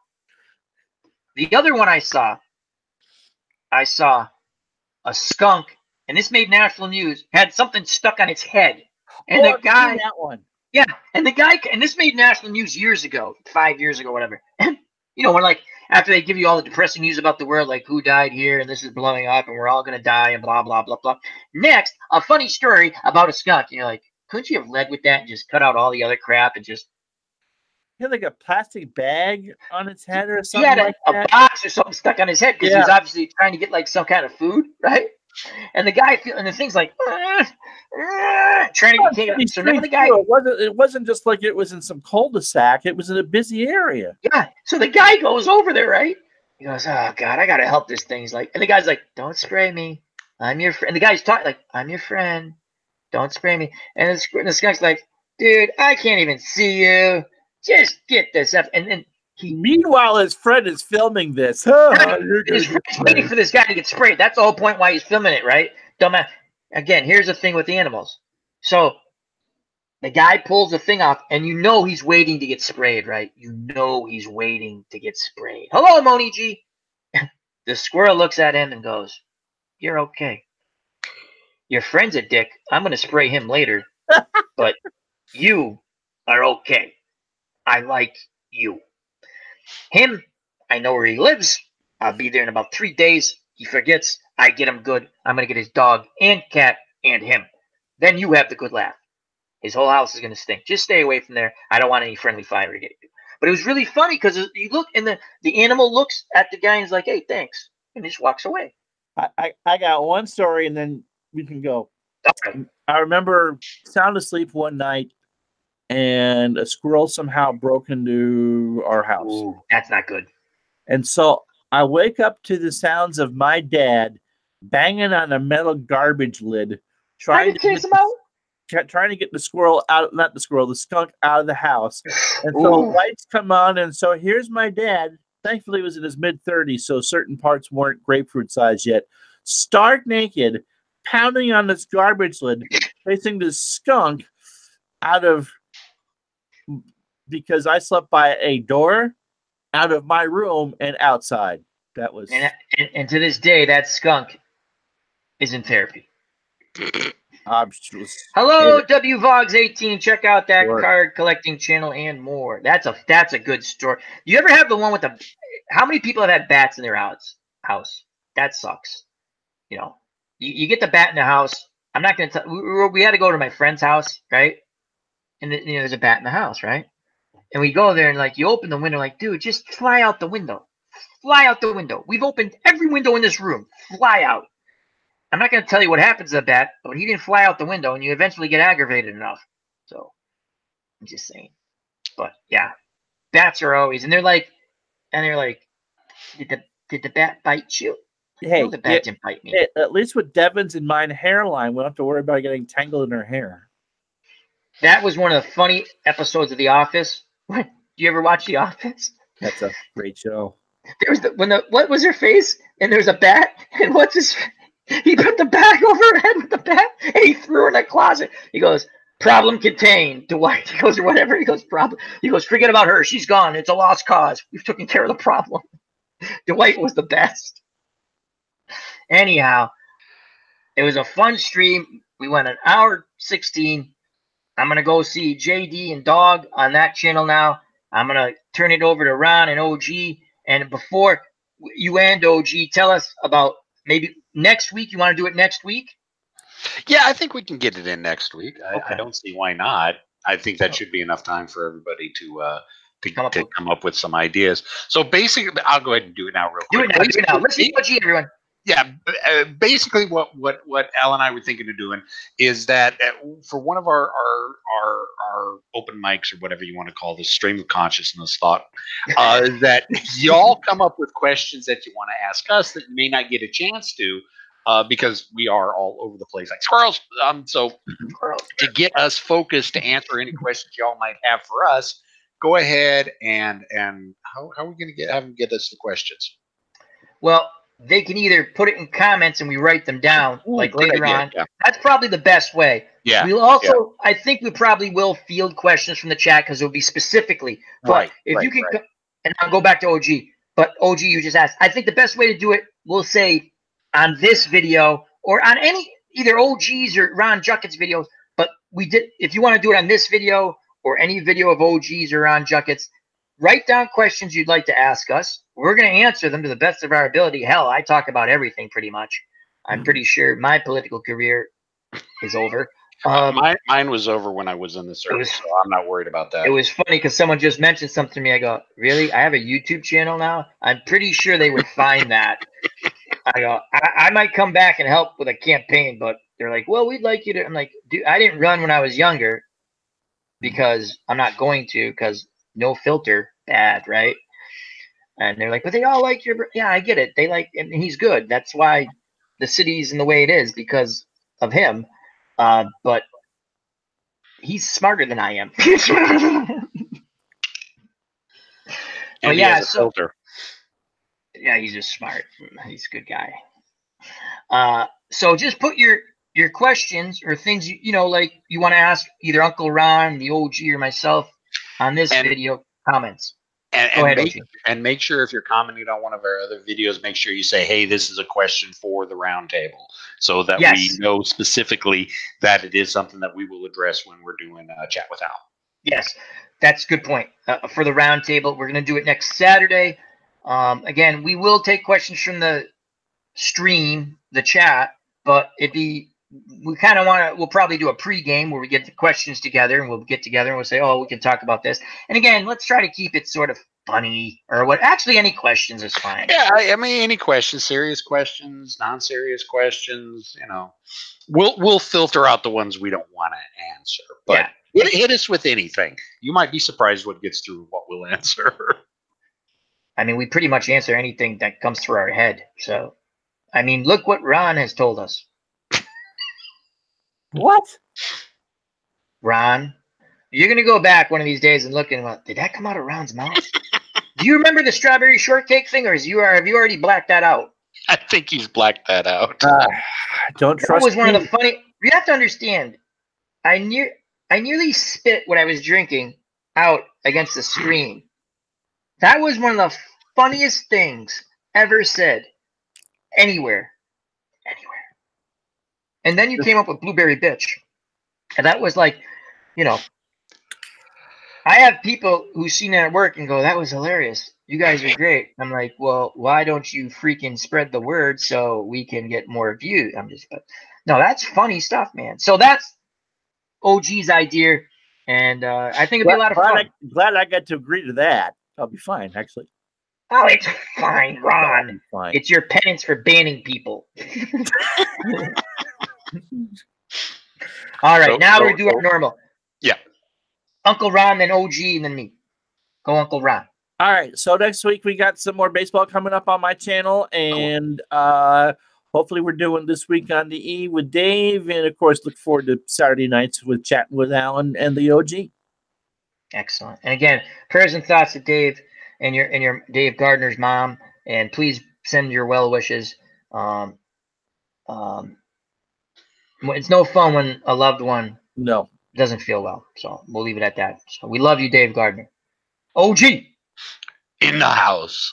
The other one I saw a skunk, and this made national news, had something stuck on its head. And the guy, that one. Yeah, and this made national news years ago, 5 years ago, whatever. And after they give you all the depressing news about the world, like who died here and this is blowing up and we're all gonna die and blah blah blah blah. Next, a funny story about a skunk. And you're like, couldn't you have led with that and just cut out all the other crap and just He had like a plastic bag on his head or he something had like a that. box or something stuck on his head because he Yeah. was obviously trying to get like some kind of food, right? And the guy and the thing's like trying to get it. So now the guy It wasn't just like it was in some cul-de-sac. It was in a busy area. yeah. So the guy goes over there, right? He goes, oh God, I gotta help this thing. He's like, and the guy's like, don't spray me. I'm your friend. And the guy's talking like, I'm your friend. Don't spray me. And the skunk's like, dude, I can't even see you. Just get this up. And then Meanwhile, his friend is filming this. his friend's waiting for this guy to get sprayed. That's the whole point why he's filming it, right? Dumbass. Again, here's the thing with the animals. So the guy pulls the thing off, and you know he's waiting to get sprayed, right? You know he's waiting to get sprayed. Hello, Moni G. The squirrel looks at him and goes, you're okay. Your friend's a dick. I'm going to spray him later, but you are okay. I like you. Him, I know where he lives. I'll be there in about 3 days. He forgets. I get him good. I'm going to get his dog and cat and him. Then you have the good laugh. His whole house is going to stink. Just stay away from there. I don't want any friendly fire to get you. But it was really funny because you look and the animal looks at the guy and is like, hey, thanks. And just walks away. I got one story and then we can go. Okay. I remember sound asleep one night and a squirrel somehow broke into our house. Ooh, that's not good. And so I wake up to the sounds of my dad banging on a metal garbage lid, trying to get the squirrel out, not the squirrel, the skunk out of the house. And so lights come on, and so here's my dad. Thankfully, he was in his mid-30s, so certain parts weren't grapefruit size yet. Stark naked, pounding on this garbage lid, facing this skunk out of, because I slept by a door, out of my room and outside. That was and to this day, that skunk is in therapy. Hello, WVogs18. Check out that card collecting channel and more. That's a good story. You ever have the one with the? How many people have had bats in their house? That sucks. You know, you get the bat in the house. I'm not gonna tell. We had to go to my friend's house, right? And there's a bat in the house, right? And we go there and like you open the window, like, dude, just fly out the window. Fly out the window. We've opened every window in this room. Fly out. I'm not going to tell you what happens to the bat, but he didn't fly out the window, and you eventually get aggravated enough. So, I'm just saying. But yeah, bats are always, and they're like, did the bat bite you? Hey, no, the bat didn't bite me. At least with Devin's and mine hairline, we don't have to worry about getting tangled in her hair. That was one of the funny episodes of The Office. Do you ever watch The Office? That's a great show. There was what was her face? And there's a bat, and what's his? He put the bag over her head with the bat, and he threw her in a closet. He goes, problem contained. Dwight, he goes, or whatever. He goes, problem. He goes, forget about her. She's gone. It's a lost cause. We've taken care of the problem. Dwight was the best. Anyhow, it was a fun stream. We went an hour 16. I'm going to go see JD and Dog on that channel now. I'm going to turn it over to Ron and OG. And before you end, OG, tell us about maybe next week. You want to do it next week? Yeah, I think we can get it in next week. I don't see why not. I think that should be enough time for everybody to come up with some ideas. So basically, I'll go ahead and do it now real quick. Do it now. Listen to OG, everyone. Yeah, basically what Al and I were thinking of doing is that for one of our open mics or whatever you want to call this stream of consciousness thought, that y'all come up with questions that you want to ask us that you may not get a chance to because we are all over the place like squirrels. So to get us focused to answer any questions y'all might have for us, go ahead and how are we going to have them get us the questions? Well, they can either put it in comments and we write them down like later on. Yeah. That's probably the best way. Yeah. We'll also, I think we probably will field questions from the chat because it'll be specifically. But if you can, and I'll go back to OG. But OG, you just asked. I think the best way to do it, we'll say on this video or on either OG's or Ron Jucket's videos. But if you want to do it on this video or any video of OG's or Ron Jucket's, write down questions you'd like to ask us. We're going to answer them to the best of our ability. Hell, I talk about everything pretty much. I'm pretty sure my political career is over. Mine was over when I was in the service, so I'm not worried about that. It was funny because someone just mentioned something to me. I go, really? I have a YouTube channel now? I'm pretty sure they would find that. I go, I might come back and help with a campaign, but they're like, well, we'd like you to. I'm like, dude, I didn't run when I was younger because I'm not going to, because no filter, bad, right? And they're like, but they all like your. Yeah, I get it. They like, and he's good. That's why the city's in the way it is, because of him. But he's smarter than I am. And he has a filter. Yeah, he's just smart. He's a good guy. So just put your questions or things you know, like you want to ask either Uncle Ron, the OG, or myself on this video comments. Go ahead, OG. And make sure if you're commenting on one of our other videos, make sure you say, hey, this is a question for the roundtable, so that we know specifically that it is something that we will address when we're doing Chat with Al. Yes, that's a good point. For the roundtable, we're going to do it next Saturday. Again, we will take questions from the stream, the chat, but we kind of want to, we'll probably do a pregame where we get the questions together, and we'll get together and we'll say, oh, we can talk about this. And again, let's try to keep it sort of funny, or what. Actually, any questions is fine. Yeah, I mean, any questions, serious questions, non-serious questions, you know, we'll filter out the ones we don't want to answer, but hit us with anything. You might be surprised what gets through what we'll answer. I mean, we pretty much answer anything that comes through our head. So, I mean, look what Ron has told us. What? Ron, you're going to go back one of these days and look and go, did that come out of Ron's mouth? Do you remember the strawberry shortcake thing, or have you already blacked that out? I think he's blacked that out. Don't trust. That was one of the funny. You have to understand. I nearly spit what I was drinking out against the screen. That was one of the funniest things ever said anywhere. And then you came up with Blueberry Bitch. And that was like, you know, I have people who seen that at work and go, that was hilarious. You guys are great. I'm like, well, why don't you freaking spread the word so we can get more views? No, that's funny stuff, man. So that's OG's idea. And I think it'll be a lot of fun. Glad I got to agree to that. I'll be fine, actually. Oh, it's fine, Ron. Fine. It's your penance for banning people. All right, now we're doing normal. Yeah. Uncle Ron, then OG, and then me. Go, Uncle Ron. All right, so next week we got some more baseball coming up on my channel, and hopefully we're doing this week on the E with Dave, and of course look forward to Saturday nights with chatting with Alan and the OG. Excellent. And again, prayers and thoughts to Dave and your Dave Gardner's mom, and please send your well wishes. It's no fun when a loved one doesn't feel well. So we'll leave it at that. So we love you, Dave Gardner. OG. In the house.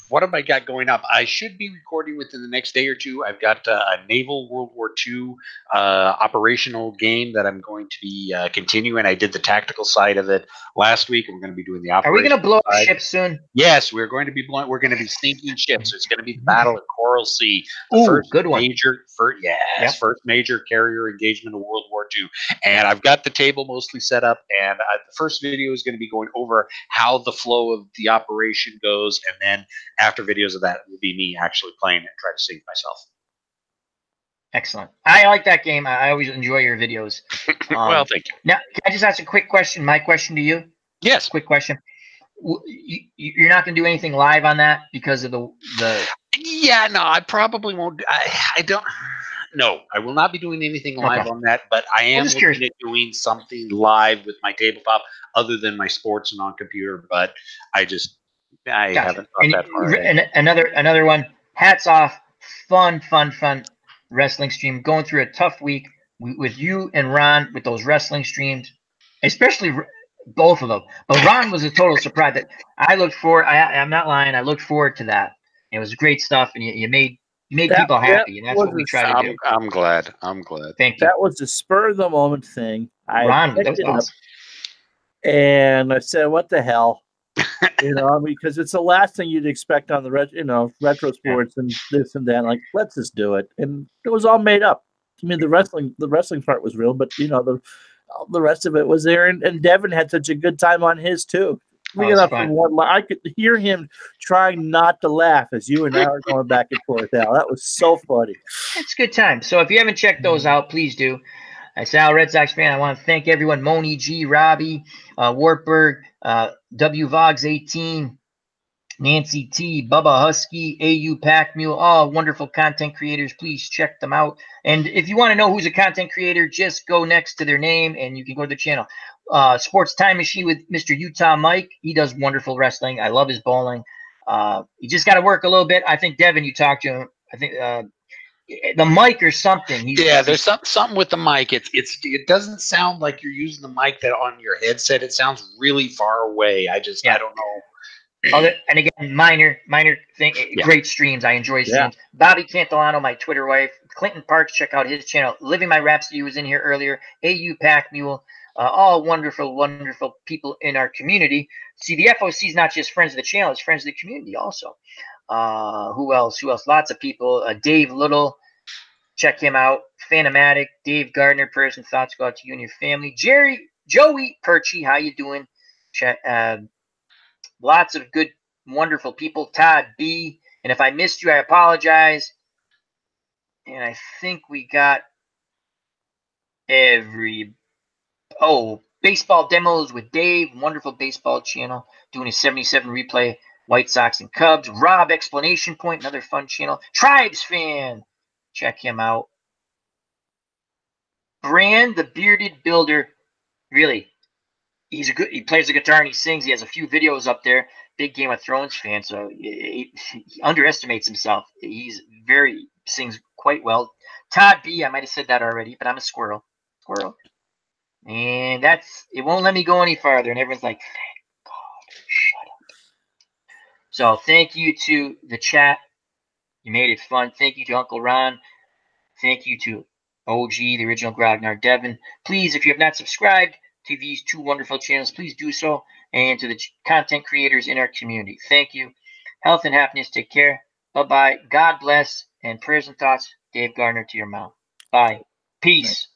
What have I got going up? I should be recording within the next day or two. I've got a Naval World War II operational game that I'm going to be continuing. I did the tactical side of it last week. I'm going to be doing the operational. Are we going to blow up ships soon? Yes, we're going to be blowing. We're going to be sinking ships. It's going to be the Battle of Coral Sea. Good one. First major carrier engagement of World War II. And I've got the table mostly set up. And the first video is going to be going over how the flow of the operation goes, and then after videos of that will be me actually playing it and try to sink myself. Excellent. I like that game. I always enjoy your videos. Well, thank you. Now, can I just ask a quick question? My question to you? Yes. Quick question. You're not going to do anything live on that because of the... Yeah, no, I probably won't. I don't... No, I will not be doing anything live on that, but I am looking at doing something live with my tabletop other than my sports and on computer, but I haven't thought that far. And another one, hats off, fun wrestling stream. Going through a tough week with you and Ron with those wrestling streams, especially both of them. But Ron was a total surprise. That I looked forward. I'm not lying. I looked forward to that. It was great stuff, and you made people happy, and that's what we try to do. I'm glad. Thank you. That was a spur of the moment thing. Ron, that was awesome. And I said, "What the hell?" Because it's the last thing you'd expect on the retro sports and this and that. Like, let's just do it, and it was all made up. I mean, the wrestling part was real, but the rest of it was there. And Devin had such a good time on his too. We got up from one. I could hear him trying not to laugh as you and I were going back and forth. Al, that was so funny. It's a good time. So if you haven't checked those out, please do. I say, Al, Red Sox fan, I want to thank everyone. Moni G, Robbie, Wartburg, W Vogs 18, Nancy T, Bubba Husky, AU Pack Mule, all wonderful content creators. Please check them out. And if you want to know who's a content creator, just go next to their name and you can go to the channel. Sports Time Machine with Mr. Utah Mike. He does wonderful wrestling. I love his bowling. You just got to work a little bit. I think, Devin, you talked to him. I think the mic or something. There's something with the mic. It doesn't sound like you're using the mic that on your headset. It sounds really far away. I don't know. And again, minor thing. Yeah. Great streams. I enjoy streams. Yeah. Bobby Cantillano, my Twitter wife. Clinton Parks, check out his channel. Living My Rhapsody was in here earlier. AU Pack Mule. All wonderful, wonderful people in our community. See, the FOC is not just friends of the channel; it's friends of the community also. Who else? Lots of people. Dave Little, check him out. Phantomatic, Dave Gardner, prayers and thoughts go out to you and your family. Joey Perchy, how you doing? Check. Lots of good, wonderful people. Todd B. And if I missed you, I apologize. And I think we got baseball demos with Dave. Wonderful baseball channel. Doing a 77 replay. White Sox and Cubs. Rob Explanation Point. Another fun channel. Tribes Fan. Check him out. Brand the Bearded Builder. Really. He plays the guitar and he sings. He has a few videos up there. Big Game of Thrones fan, so he underestimates himself. Sings quite well. Todd B, I might have said that already, but I'm a squirrel. And it won't let me go any farther. And everyone's like, thank God, shut up. So thank you to the chat. You made it fun. Thank you to Uncle Ron. Thank you to OG, the original Grognard Devin. Please, if you have not subscribed to these two wonderful channels, please do so. And to the content creators in our community, thank you. Health and happiness. Take care. Bye-bye. God bless. And prayers and thoughts, Dave Gardner, to your mouth. Bye. Peace.